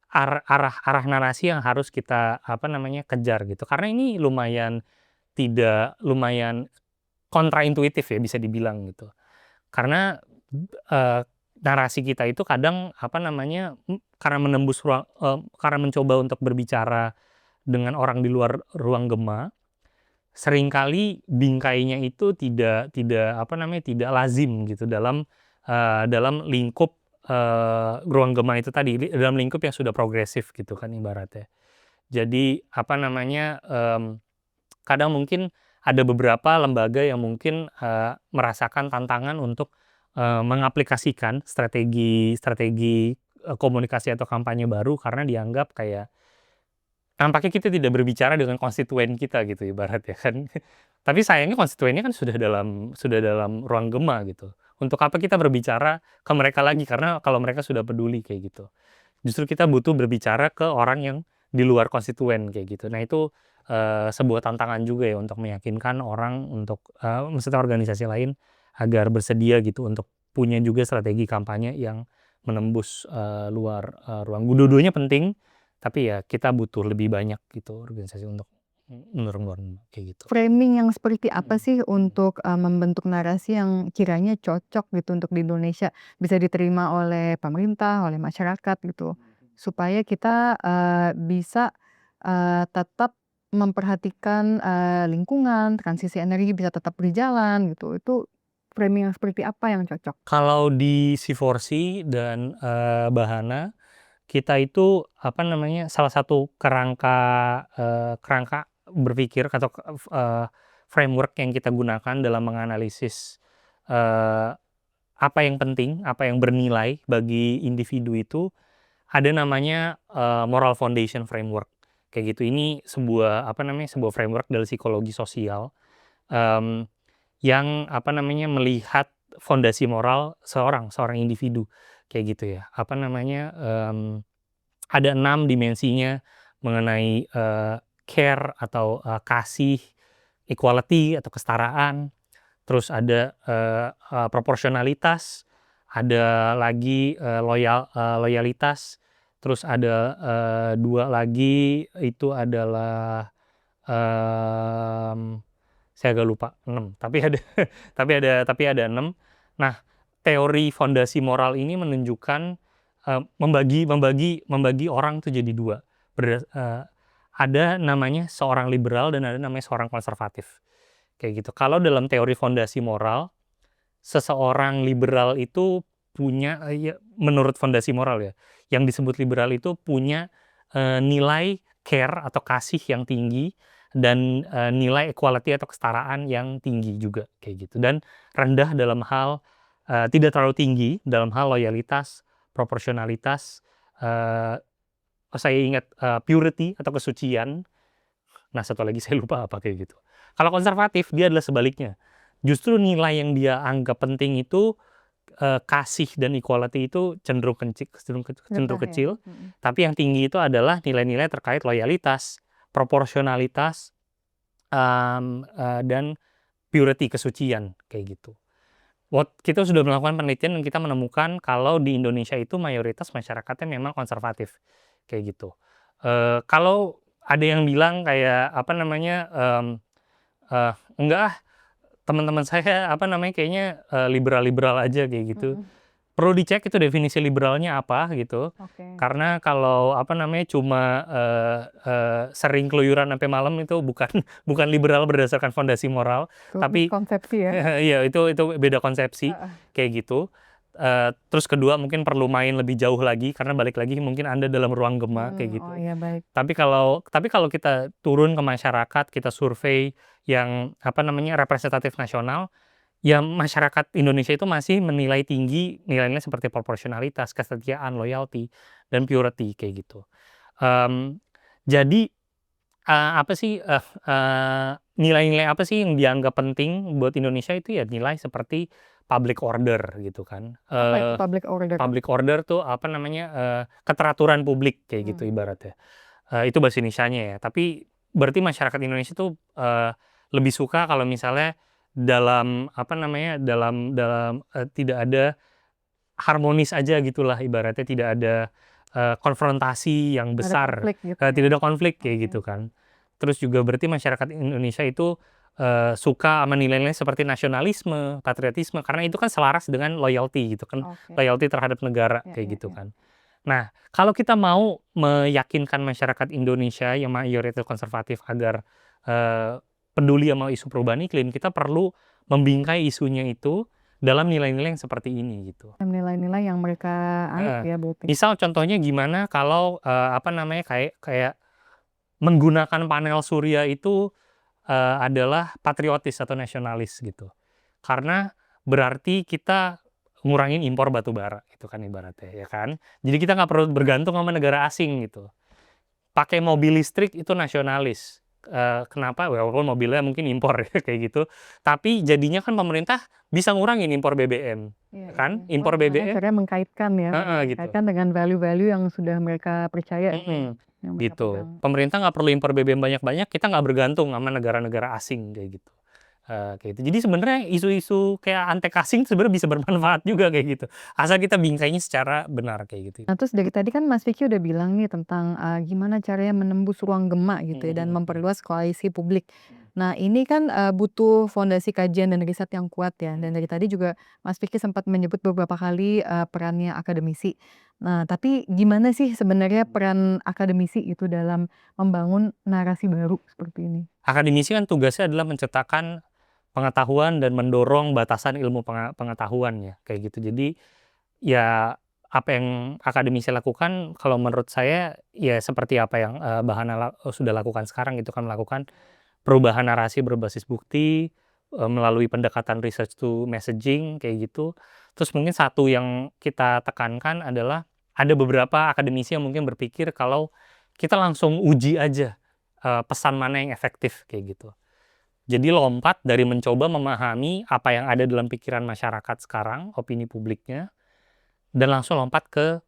arah narasi yang harus kita, apa namanya, kejar gitu. Karena ini lumayan kontraintuitif ya bisa dibilang gitu. Karena narasi kita itu kadang, apa namanya, karena mencoba untuk berbicara dengan orang di luar ruang gema, seringkali bingkainya itu tidak apa namanya, tidak lazim gitu dalam lingkup ruang gema itu tadi, dalam lingkup yang sudah progresif gitu kan ibaratnya. Jadi, apa namanya, kadang mungkin ada beberapa lembaga yang mungkin merasakan tantangan untuk mengaplikasikan strategi komunikasi atau kampanye baru karena dianggap kayak nampaknya kita tidak berbicara dengan konstituen kita gitu ibaratnya kan. Tapi sayangnya konstituennya kan sudah dalam ruang gema gitu. Untuk apa kita berbicara ke mereka lagi, karena kalau mereka sudah peduli kayak gitu. Justru kita butuh berbicara ke orang yang di luar konstituen kayak gitu. Nah itu sebuah tantangan juga ya untuk meyakinkan orang untuk maksudnya organisasi lain agar bersedia gitu untuk punya juga strategi kampanye yang menembus luar ruang. Dua-duanya penting, tapi ya kita butuh lebih banyak gitu organisasi untuk mendorong kayak gitu. Framing yang seperti apa sih untuk membentuk narasi yang kiranya cocok gitu untuk di Indonesia, bisa diterima oleh pemerintah, oleh masyarakat gitu, supaya kita bisa tetap memperhatikan lingkungan, transisi energi bisa tetap berjalan gitu, itu framing yang seperti apa yang cocok? Kalau di C4C dan Bahana, kita itu, apa namanya, salah satu kerangka berpikir atau framework yang kita gunakan dalam menganalisis eee, apa yang penting, apa yang bernilai bagi individu itu, ada namanya moral foundation framework, kayak gitu. Ini sebuah, apa namanya, sebuah framework dari psikologi sosial, mmm, yang, apa namanya, melihat fondasi moral seorang individu, kayak gitu ya. Apa namanya, ada 6 dimensinya mengenai care atau kasih, equality atau kesetaraan, terus ada proporsionalitas, ada lagi loyalitas, terus ada 2 lagi itu adalah, saya agak lupa 6 tapi ada tapi ada 6. Nah, teori fondasi moral ini menunjukkan membagi orang tuh jadi dua. Ada namanya seorang liberal dan ada namanya seorang konservatif. Kayak gitu. Kalau dalam teori fondasi moral, seseorang liberal itu punya ya, menurut fondasi moral ya, yang disebut liberal itu punya nilai care atau kasih yang tinggi dan nilai equality atau kesetaraan yang tinggi juga kayak gitu. Dan rendah dalam hal tidak terlalu tinggi dalam hal loyalitas, proporsionalitas, saya ingat purity atau kesucian. Nah, satu lagi saya lupa apa kayak gitu. Kalau konservatif dia adalah sebaliknya. Justru nilai yang dia anggap penting itu kasih dan equality itu cenderung Rendah ya? kecil, tapi yang tinggi itu adalah nilai-nilai terkait loyalitas, proporsionalitas, dan purity, kesucian, kayak gitu. Kita sudah melakukan penelitian dan kita menemukan kalau di Indonesia itu mayoritas masyarakatnya memang konservatif, kayak gitu. Kalau ada yang bilang kayak apa namanya, enggak ah, teman-teman saya apa namanya kayaknya liberal-liberal aja kayak gitu. Perlu dicek itu definisi liberalnya apa gitu. Oke. Karena kalau apa namanya cuma sering keluyuran sampai malam itu bukan bukan liberal berdasarkan fondasi moral, Itu tapi konsepsi ya? iya itu beda konsepsi Heeh. kayak gitu. Terus kedua mungkin perlu main lebih jauh lagi karena balik lagi mungkin Anda dalam ruang gema kayak Oh gitu. iya baik. Tapi kalau kita turun ke masyarakat, kita survei yang apa namanya representatif nasional, ya masyarakat Indonesia itu masih menilai tinggi nilai-nilai seperti proporsionalitas, kesetiaan, loyalty, dan purity kayak gitu. Jadi apa sih nilai-nilai apa sih yang dianggap penting buat Indonesia itu ya nilai seperti public order gitu kan. Apa itu public order? Public order tuh apa namanya keteraturan publik kayak gitu ibaratnya. Itu bahasa Indonesianya ya. Tapi berarti masyarakat Indonesia tuh lebih suka kalau misalnya dalam apa namanya dalam tidak ada harmonis aja gitulah ibaratnya tidak ada konfrontasi yang Ada besar, konflik gitu ya? tidak ada konflik kayak Oke. gitu kan. Terus juga berarti masyarakat Indonesia itu suka sama nilai-nilai seperti nasionalisme, patriotisme karena itu kan selaras dengan loyalty gitu kan, Oke. loyalty terhadap negara Ya kayak ya gitu ya. kan. Nah, kalau kita mau meyakinkan masyarakat Indonesia yang mayoritas konservatif agar peduli sama isu perubahan iklim, kita perlu membingkai isunya itu dalam nilai-nilai yang seperti ini gitu. Nilai-nilai yang mereka anut Heeh. ya berarti? Misal contohnya gimana kalau apa namanya kayak kayak menggunakan panel surya itu adalah patriotis atau nasionalis gitu. Karena berarti kita ngurangin impor batu bara gitu kan ibaratnya ya kan. Jadi kita nggak perlu bergantung sama negara asing gitu. Pakai mobil listrik itu nasionalis. Kenapa? Walaupun mobilnya mungkin impor ya kayak gitu. Tapi jadinya kan pemerintah bisa ngurangin impor BBM Iya iya kan. iya. Wah Impor gimana BBM caranya mengkaitkan ya, gitu. mengkaitkan dengan value-value yang sudah mereka percaya itu ya, yang mereka Gitu. pegang. Pemerintah nggak perlu impor BBM banyak-banyak, kita nggak bergantung sama negara-negara asing kayak gitu. Kayak gitu. Jadi sebenarnya isu-isu kayak antek-asing sebenarnya bisa bermanfaat juga kayak gitu. Asal kita bingkainya secara benar kayak gitu. Nah terus dari tadi kan Mas Vicky udah bilang nih tentang, gimana caranya menembus ruang gema gitu ya dan memperluas koalisi publik. Nah ini kan, butuh fondasi kajian dan riset yang kuat ya dan dari tadi juga Mas Vicky sempat menyebut beberapa kali, perannya akademisi. Nah tapi gimana sih sebenarnya peran akademisi itu dalam membangun narasi baru seperti ini? Akademisi kan tugasnya adalah mencetakkan pengetahuan dan mendorong batasan ilmu pengetahuan ya, kayak gitu. Jadi, ya apa yang akademisi lakukan kalau menurut saya ya seperti apa yang, Bahana sudah lakukan sekarang gitu kan, melakukan perubahan narasi berbasis bukti, melalui pendekatan research to messaging kayak gitu. Terus mungkin satu yang kita tekankan adalah ada beberapa akademisi yang mungkin berpikir kalau kita langsung uji aja, pesan mana yang efektif kayak gitu. Jadi lompat dari mencoba memahami apa yang ada dalam pikiran masyarakat sekarang, opini publiknya, dan langsung lompat ke,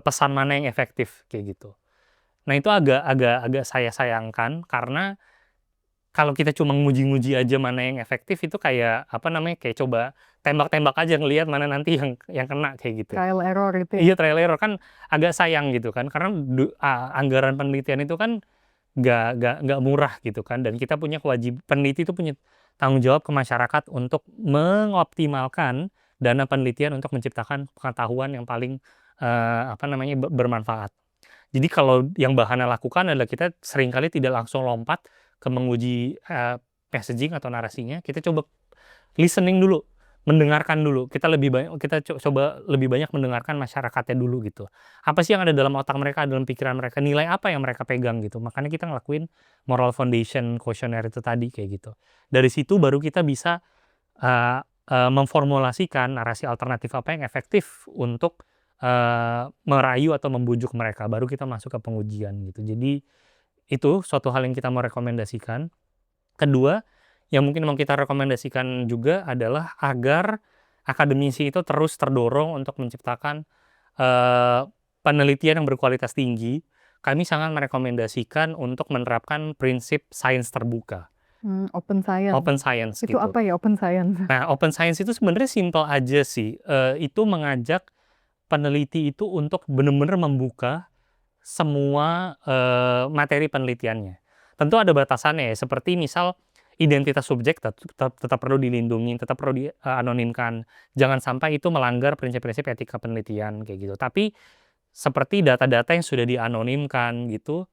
pesan mana yang efektif, kayak gitu. Nah itu agak agak agak saya sayangkan karena kalau kita cuma nguji-nguji aja mana yang efektif itu kayak, apa namanya, kayak coba tembak-tembak aja ngelihat mana nanti yang kena, kayak gitu. Trial error gitu ya? Iya trial error, kan agak sayang gitu kan, karena anggaran penelitian itu kan nggak murah gitu kan, dan kita punya peneliti itu punya tanggung jawab ke masyarakat untuk mengoptimalkan dana penelitian untuk menciptakan pengetahuan yang paling bermanfaat. Jadi kalau yang Bahana lakukan adalah kita seringkali tidak langsung lompat ke menguji messaging atau narasinya, kita coba listening dulu, mendengarkan dulu. Kita coba lebih banyak mendengarkan masyarakatnya dulu gitu. Apa sih yang ada dalam otak mereka, dalam pikiran mereka, nilai apa yang mereka pegang gitu. Makanya kita ngelakuin moral foundation questionnaire itu tadi kayak gitu. Dari situ baru kita bisa memformulasikan narasi alternatif apa yang efektif untuk merayu atau membujuk mereka. Baru kita masuk ke pengujian gitu. Jadi itu suatu hal yang kita mau rekomendasikan. Kedua, yang mungkin mau kita rekomendasikan juga adalah agar akademisi itu terus terdorong untuk menciptakan penelitian yang berkualitas tinggi. Kami sangat merekomendasikan untuk menerapkan prinsip sains terbuka. Open science. Open science Itu gitu. apa ya open science? Nah, open science itu sebenarnya simple aja sih. Itu mengajak peneliti itu untuk benar-benar membuka semua materi penelitiannya. Tentu ada batasannya ya, seperti misal identitas subjek tetap perlu dilindungi, tetap perlu dianonimkan. Jangan sampai itu melanggar prinsip-prinsip etika penelitian kayak gitu. Tapi seperti data-data yang sudah dianonimkan gitu,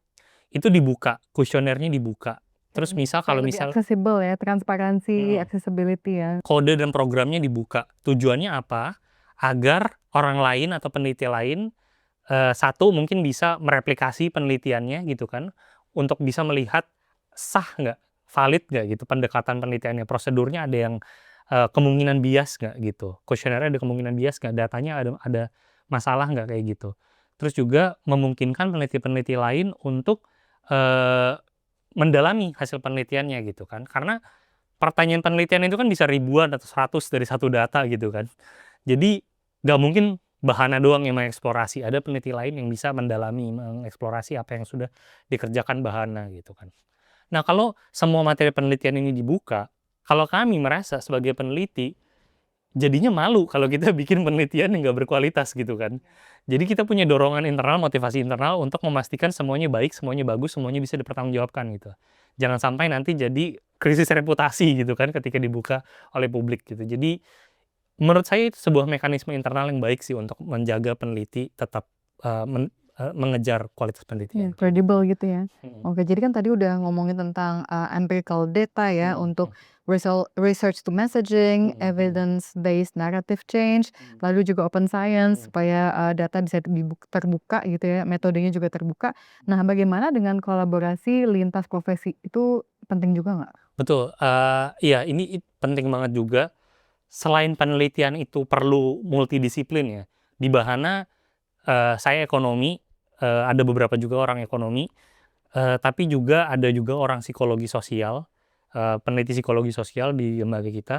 itu dibuka, kuesionernya dibuka. Terus misal kalau Lebih misal accessible ya, transparansi, accessibility ya. kode dan programnya dibuka. Tujuannya apa? Agar orang lain atau peneliti lain satu mungkin bisa mereplikasi penelitiannya gitu kan, untuk bisa melihat sah nggak, valid nggak gitu pendekatan penelitiannya, prosedurnya ada yang kemungkinan bias nggak gitu, kuesionernya ada kemungkinan bias nggak, datanya ada masalah nggak kayak gitu. Terus juga memungkinkan peneliti-peneliti lain untuk mendalami hasil penelitiannya gitu kan, karena pertanyaan penelitian itu kan bisa ribuan atau 100 dari satu data gitu kan. Jadi nggak mungkin Bahana doang yang mengeksplorasi, ada peneliti lain yang bisa mendalami, mengeksplorasi apa yang sudah dikerjakan Bahana gitu kan. Nah, kalau semua materi penelitian ini dibuka, kalau kami merasa sebagai peneliti, jadinya malu kalau kita bikin penelitian yang nggak berkualitas gitu kan. Jadi kita punya dorongan internal, motivasi internal untuk memastikan semuanya baik, semuanya bagus, semuanya bisa dipertanggungjawabkan gitu. Jangan sampai nanti jadi krisis reputasi gitu kan ketika dibuka oleh publik gitu. Jadi menurut saya itu sebuah mekanisme internal yang baik sih untuk menjaga peneliti tetap mengejar kualitas penelitian. Kredibel gitu ya. Mhm. Oke, jadi kan tadi udah ngomongin tentang empirical data ya untuk research to messaging, evidence based narrative change, lalu juga open science supaya data bisa terbuka gitu ya, metodenya juga terbuka. Nah, bagaimana dengan kolaborasi lintas profesi itu penting juga nggak? Betul, iya ini penting banget juga. Selain penelitian itu perlu multidisiplin ya, di Bahana saya ekonomi, ada beberapa juga orang ekonomi, tapi juga ada juga orang psikologi sosial, peneliti psikologi sosial di lembaga kita.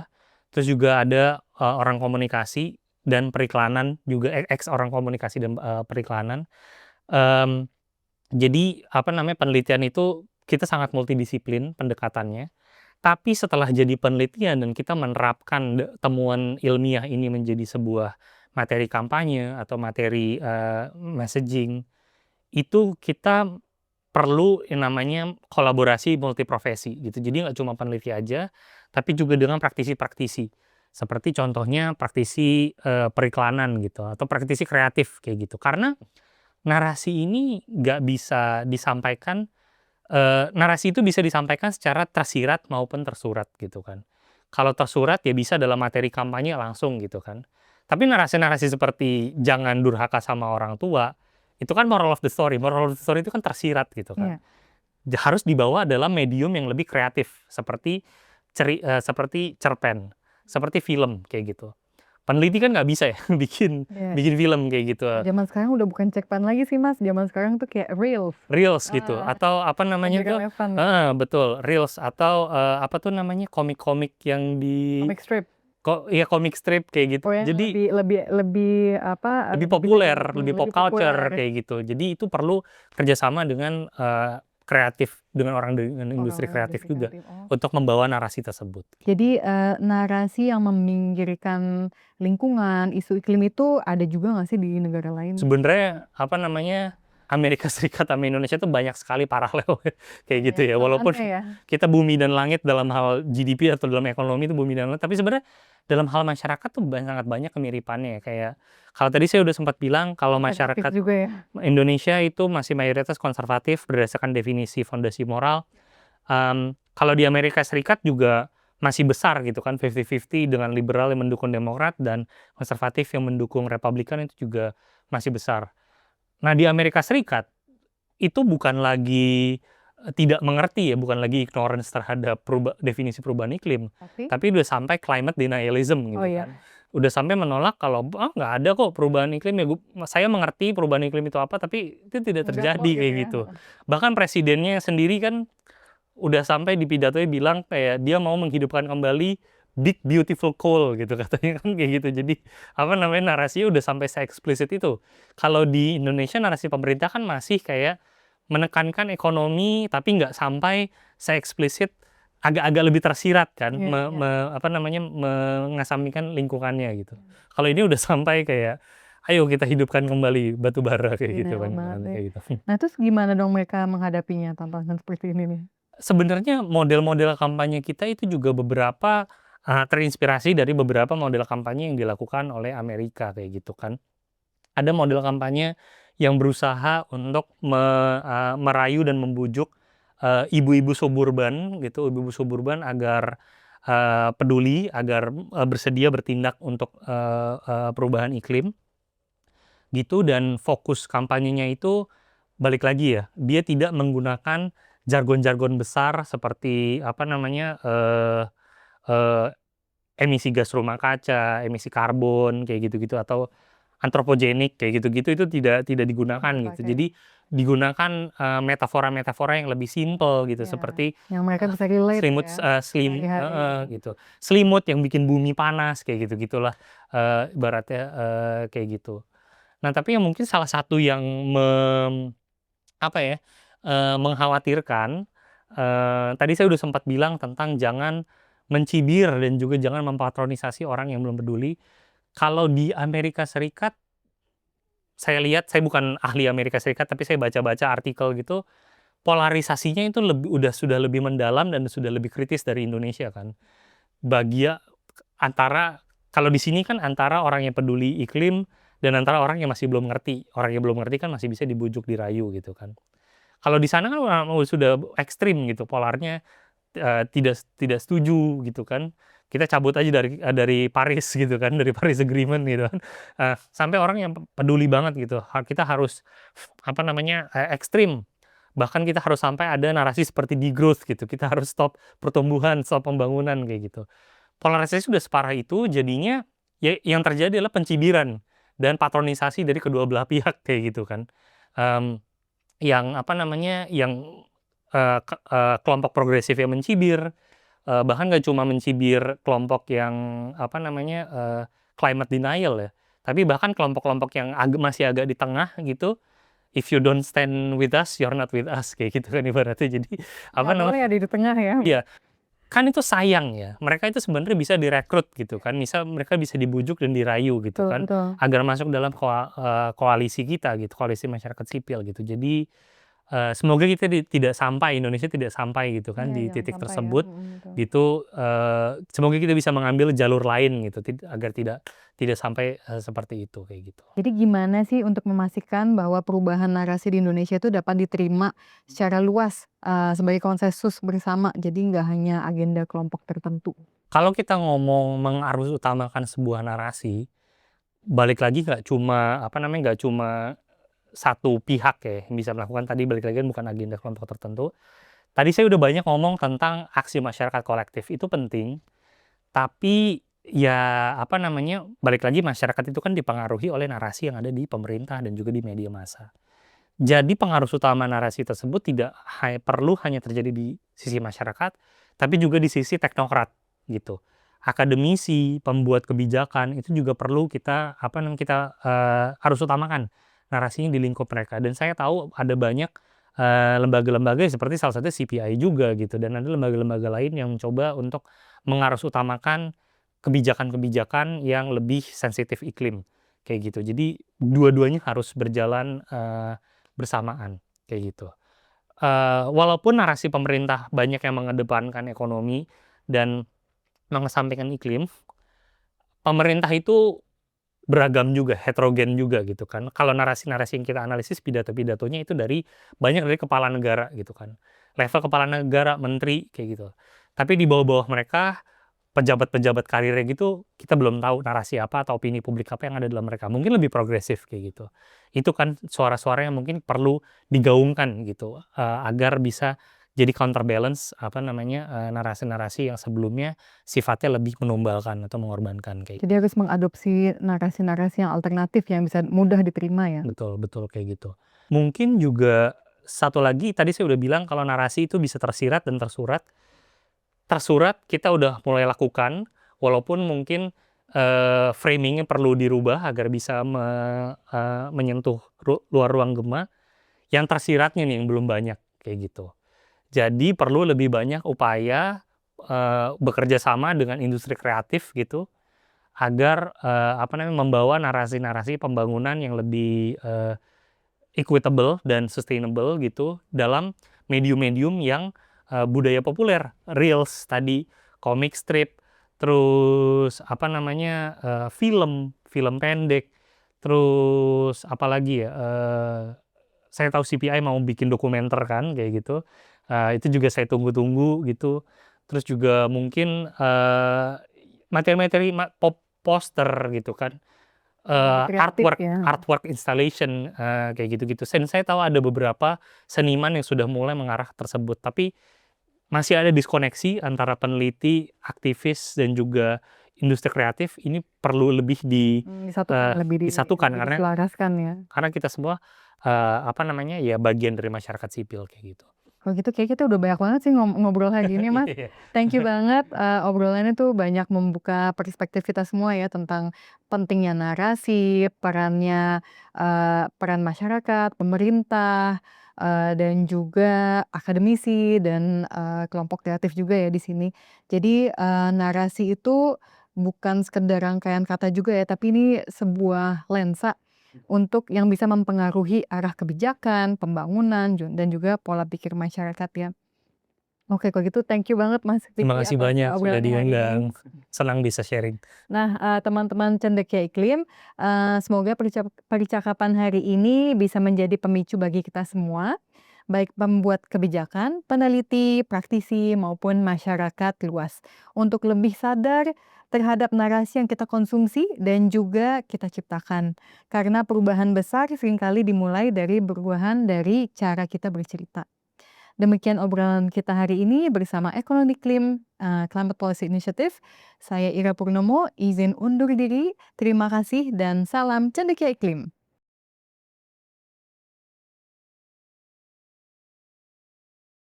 Terus juga ada orang komunikasi dan periklanan juga, ex orang komunikasi dan periklanan. Mmm, jadi penelitian itu kita sangat multidisiplin pendekatannya. Tapi setelah jadi penelitian dan kita menerapkan temuan ilmiah ini menjadi sebuah materi kampanye atau materi messaging, itu kita perlu yang namanya kolaborasi multiprofesi gitu. Jadi nggak cuma peneliti aja, tapi juga dengan praktisi-praktisi. Seperti contohnya praktisi periklanan gitu atau praktisi kreatif kayak gitu. Karena narasi ini nggak bisa disampaikan. Narasi itu bisa disampaikan secara tersirat maupun tersurat gitu kan. Kalau tersurat ya bisa dalam materi kampanye langsung gitu kan. Tapi narasi-narasi seperti jangan durhaka sama orang tua, itu kan moral of the story. Moral of the story itu kan tersirat gitu kan. Iya. Harus dibawa dalam medium yang lebih kreatif seperti seperti cerpen, seperti film kayak gitu. Peneliti kan nggak bisa ya bikin Iya. film kayak gitu. Zaman sekarang udah bukan cekpan lagi sih Mas, zaman sekarang tuh kayak reels. Reels gitu atau apa namanya Lebih tuh, relevan. betul, reels atau apa tuh namanya, komik-komik yang di Comic strip. iya comic strip kayak gitu. Oh ya, Jadi lebih apa, lebih populer, bisa lebih pop lebih culture populer. kayak gitu. Jadi itu perlu kerjasama dengan kreatif, dengan orang dengan industri Orang-orang kreatif industri juga kreatif, oh. untuk membawa narasi tersebut. Jadi, narasi yang meminggirkan lingkungan, isu iklim itu ada juga nggak sih di negara lain? Sebenarnya apa namanya, Amerika Serikat sama Indonesia tuh banyak sekali paralel kayak gitu ya. Sama Walaupun aneh ya? kita bumi dan langit dalam hal GDP atau dalam ekonomi itu bumi dan langit, tapi sebenarnya dalam hal masyarakat tuh sangat banyak kemiripannya ya, kayak kalau tadi saya udah sempat bilang kalau Konservatif masyarakat juga ya? Indonesia itu masih mayoritas konservatif berdasarkan definisi fondasi moral. Kalau di Amerika Serikat juga masih besar gitu kan, 50-50 dengan liberal yang mendukung Demokrat dan konservatif yang mendukung Republikan itu juga masih besar. Nah, di Amerika Serikat itu bukan lagi tidak mengerti ya, bukan lagi ignorance terhadap definisi perubahan iklim, Tapi? tapi udah sampai climate denialism Oh gitu iya. kan. Udah sampai menolak kalau, "Ah, nggak ada kok perubahan iklim ya, saya mengerti perubahan iklim itu apa, tapi itu tidak Enggak terjadi," kok gitu kayak ya? gitu. Bahkan presidennya sendiri kan udah sampai di pidatonya bilang kayak dia mau menghidupkan kembali Big Beautiful Coal gitu katanya kan kayak gitu. Jadi, apa namanya, narasinya udah sampai se-eksplisit itu. Kalau di Indonesia narasi pemerintah kan masih kayak menekankan ekonomi, tapi nggak sampai se-eksplisit, agak-agak lebih tersirat kan, Iya me iya. me apa namanya, mengesampingkan lingkungannya gitu. Kalau ini udah sampai kayak, "Ayo kita hidupkan kembali batu bara," kayak gitu Denial kan, banget nih. kayak gitu. Nah terus gimana dong mereka menghadapinya tantangan seperti ini nih? Sebenarnya model-model kampanye kita itu juga beberapa, terinspirasi dari beberapa model kampanye yang dilakukan oleh Amerika kayak gitu kan. Ada model kampanye yang berusaha untuk merayu dan membujuk, ibu-ibu suburban gitu, ibu-ibu suburban agar, peduli, agar, bersedia bertindak untuk, perubahan iklim gitu, dan fokus kampanyenya itu balik lagi ya, dia tidak menggunakan jargon-jargon besar seperti apa namanya, eee, emisi gas rumah kaca, emisi karbon, kayak gitu-gitu, atau antropogenik kayak gitu-gitu, itu tidak Nggak digunakan gitu. dipakai. Jadi digunakan, metafora-metafora yang lebih simpel gitu, Iya, seperti, yang mereka bisa relate selimut, ya, sehari-hari heeh, gitu. gitu. Selimut yang bikin bumi panas kayak gitu-gitulah, ibaratnya, kayak gitu. Nah, tapi yang mungkin salah satu yang apa ya, mengkhawatirkan, tadi saya udah sempat bilang tentang jangan mencibir dan juga jangan mempatronisasi orang yang belum peduli. Kalau di Amerika Serikat, saya lihat, saya bukan ahli Amerika Serikat, tapi saya baca-baca artikel gitu, polarisasinya itu sudah lebih mendalam dan sudah lebih kritis dari Indonesia kan. Bagia antara Kalau di sini kan antara orang yang peduli iklim dan antara orang yang masih belum ngerti. Orang yang belum ngerti kan masih bisa dibujuk, dirayu gitu kan. Kalau di sana kan sudah ekstrim gitu polarnya, tidak tidak setuju gitu kan. Kita cabut aja dari Paris gitu kan, dari Paris Agreement gitu kan. Sampai orang yang peduli banget gitu, kita harus apa namanya, ekstrim. Bahkan kita harus sampai ada narasi seperti degrowth gitu, kita harus stop pertumbuhan, stop pembangunan kayak gitu. Polarisasi sudah separah itu, jadinya ya yang terjadi adalah pencibiran dan patronisasi dari kedua belah pihak kayak gitu kan. Mmm, yang apa namanya, yang, kelompok progresif yang mencibir, bahkan nggak cuma mencibir kelompok yang apa namanya, climate denial ya, tapi bahkan kelompok-kelompok yang masih agak di tengah gitu, "If you don't stand with us, you're not with us," kayak gitu kan ibaratnya. Jadi apa Nggak boleh namanya, ada di tengah ya? iya. Kan itu sayang ya, mereka itu sebenarnya bisa direkrut gitu kan, mereka bisa dibujuk dan dirayu gitu Betul kan, betul. agar masuk dalam koalisi kita gitu, koalisi masyarakat sipil gitu. Jadi, semoga kita tidak sampai, Indonesia tidak sampai gitu kan Iya di jangan titik sampai ya, tersebut, betul. gitu, semoga kita bisa mengambil jalur lain gitu, agar tidak sampai, seperti itu, kayak gitu. Jadi gimana sih untuk memastikan bahwa perubahan narasi di Indonesia itu dapat diterima secara luas, sebagai konsensus bersama, jadi nggak hanya agenda kelompok tertentu? Kalau kita ngomong mengarusutamakan sebuah narasi, balik lagi nggak cuma, apa namanya, nggak cuma satu pihak ya yang bisa melakukan, tadi balik lagi kan bukan agenda kelompok tertentu. Tadi saya udah banyak ngomong tentang aksi masyarakat kolektif, itu penting, tapi ya, apa namanya, balik lagi masyarakat itu kan dipengaruhi oleh narasi yang ada di pemerintah dan juga di media massa. Jadi pengaruh utama narasi tersebut tidak perlu hanya terjadi di sisi masyarakat, tapi juga di sisi teknokrat gitu. Akademisi, pembuat kebijakan itu juga perlu kita apa namanya, kita, harus utamakan narasinya di lingkup mereka. Dan saya tahu ada banyak, lembaga-lembaga seperti salah satunya CPI juga gitu, dan ada lembaga-lembaga lain yang mencoba untuk mengarusutamakan kebijakan-kebijakan yang lebih sensitif iklim, kayak gitu. Jadi dua-duanya harus berjalan, bersamaan, kayak gitu. Walaupun narasi pemerintah banyak yang mengedepankan ekonomi dan mengesampingkan iklim, pemerintah itu beragam juga, heterogen juga gitu kan. Kalau narasi-narasi yang kita analisis pidato-pidatonya itu banyak dari kepala negara gitu kan. Level kepala negara, menteri kayak gitu. Tapi di bawah-bawah mereka, pejabat-pejabat karirnya gitu, kita belum tahu narasi apa atau opini publik apa yang ada dalam mereka. Mungkin lebih progresif kayak gitu. Itu kan suara-suara yang mungkin perlu digaungkan gitu, agar bisa jadi counterbalance apa namanya, narasi-narasi yang sebelumnya sifatnya lebih menumbalkan atau mengorbankan kayak. Jadi harus mengadopsi narasi-narasi yang alternatif yang bisa mudah diterima ya? Betul betul, kayak gitu. Mungkin juga satu lagi tadi saya udah bilang kalau narasi itu bisa tersirat dan tersurat. Tersurat kita udah mulai lakukan, walaupun mungkin, framing-nya perlu dirubah agar bisa menyentuh luar ruang gema. Yang tersiratnya nih yang belum banyak, kayak gitu. Jadi perlu lebih banyak upaya, bekerja sama dengan industri kreatif gitu, agar, apa namanya, membawa narasi-narasi pembangunan yang lebih, equitable dan sustainable gitu dalam medium-medium yang, budaya populer, reels tadi, comic strip, terus apa namanya, film, film pendek, terus apalagi ya, saya tahu CPI mau bikin dokumenter kan kayak gitu, itu juga saya tunggu-tunggu gitu. Terus juga mungkin, materi-materi poster gitu kan. Lebih kreatif Artwork ya? artwork installation, kayak gitu-gitu. Dan saya tahu ada beberapa seniman yang sudah mulai mengarah tersebut, tapi masih ada diskoneksi antara peneliti, aktivis, dan juga industri kreatif. Ini perlu lebih Disatukan, disatukan lebih karena diselaraskan ya? kita semua, apa namanya, ya bagian dari masyarakat sipil kayak gitu. Kalau gitu kayak kita udah banyak banget sih ngobrol hari ini, Mas. Iya. Thank you banget, obrolannya tuh banyak membuka perspektif kita semua ya tentang pentingnya narasi, peran masyarakat, pemerintah, dan juga akademisi dan, kelompok kreatif juga ya di sini. Jadi, narasi itu bukan sekedar rangkaian kata juga ya, tapi ini sebuah lensa untuk yang bisa mempengaruhi arah kebijakan, pembangunan, dan juga pola pikir masyarakat ya. Oke kalau gitu thank you banget Mas Terima Vicky kasih atas banyak sudah obrolannya hari ini. diundang. Senang bisa sharing. Nah, teman-teman cendekia iklim, semoga percakapan hari ini bisa menjadi pemicu bagi kita semua, baik pembuat kebijakan, peneliti, praktisi, maupun masyarakat luas, untuk lebih sadar terhadap narasi yang kita konsumsi dan juga kita ciptakan. Karena perubahan besar seringkali dimulai dari perubahan dari cara kita bercerita. Demikian obrolan kita hari ini bersama Ekonomi Iklim, Climate Policy Initiative. Saya Ira Purnomo, izin undur diri. Terima kasih dan salam cendekia iklim.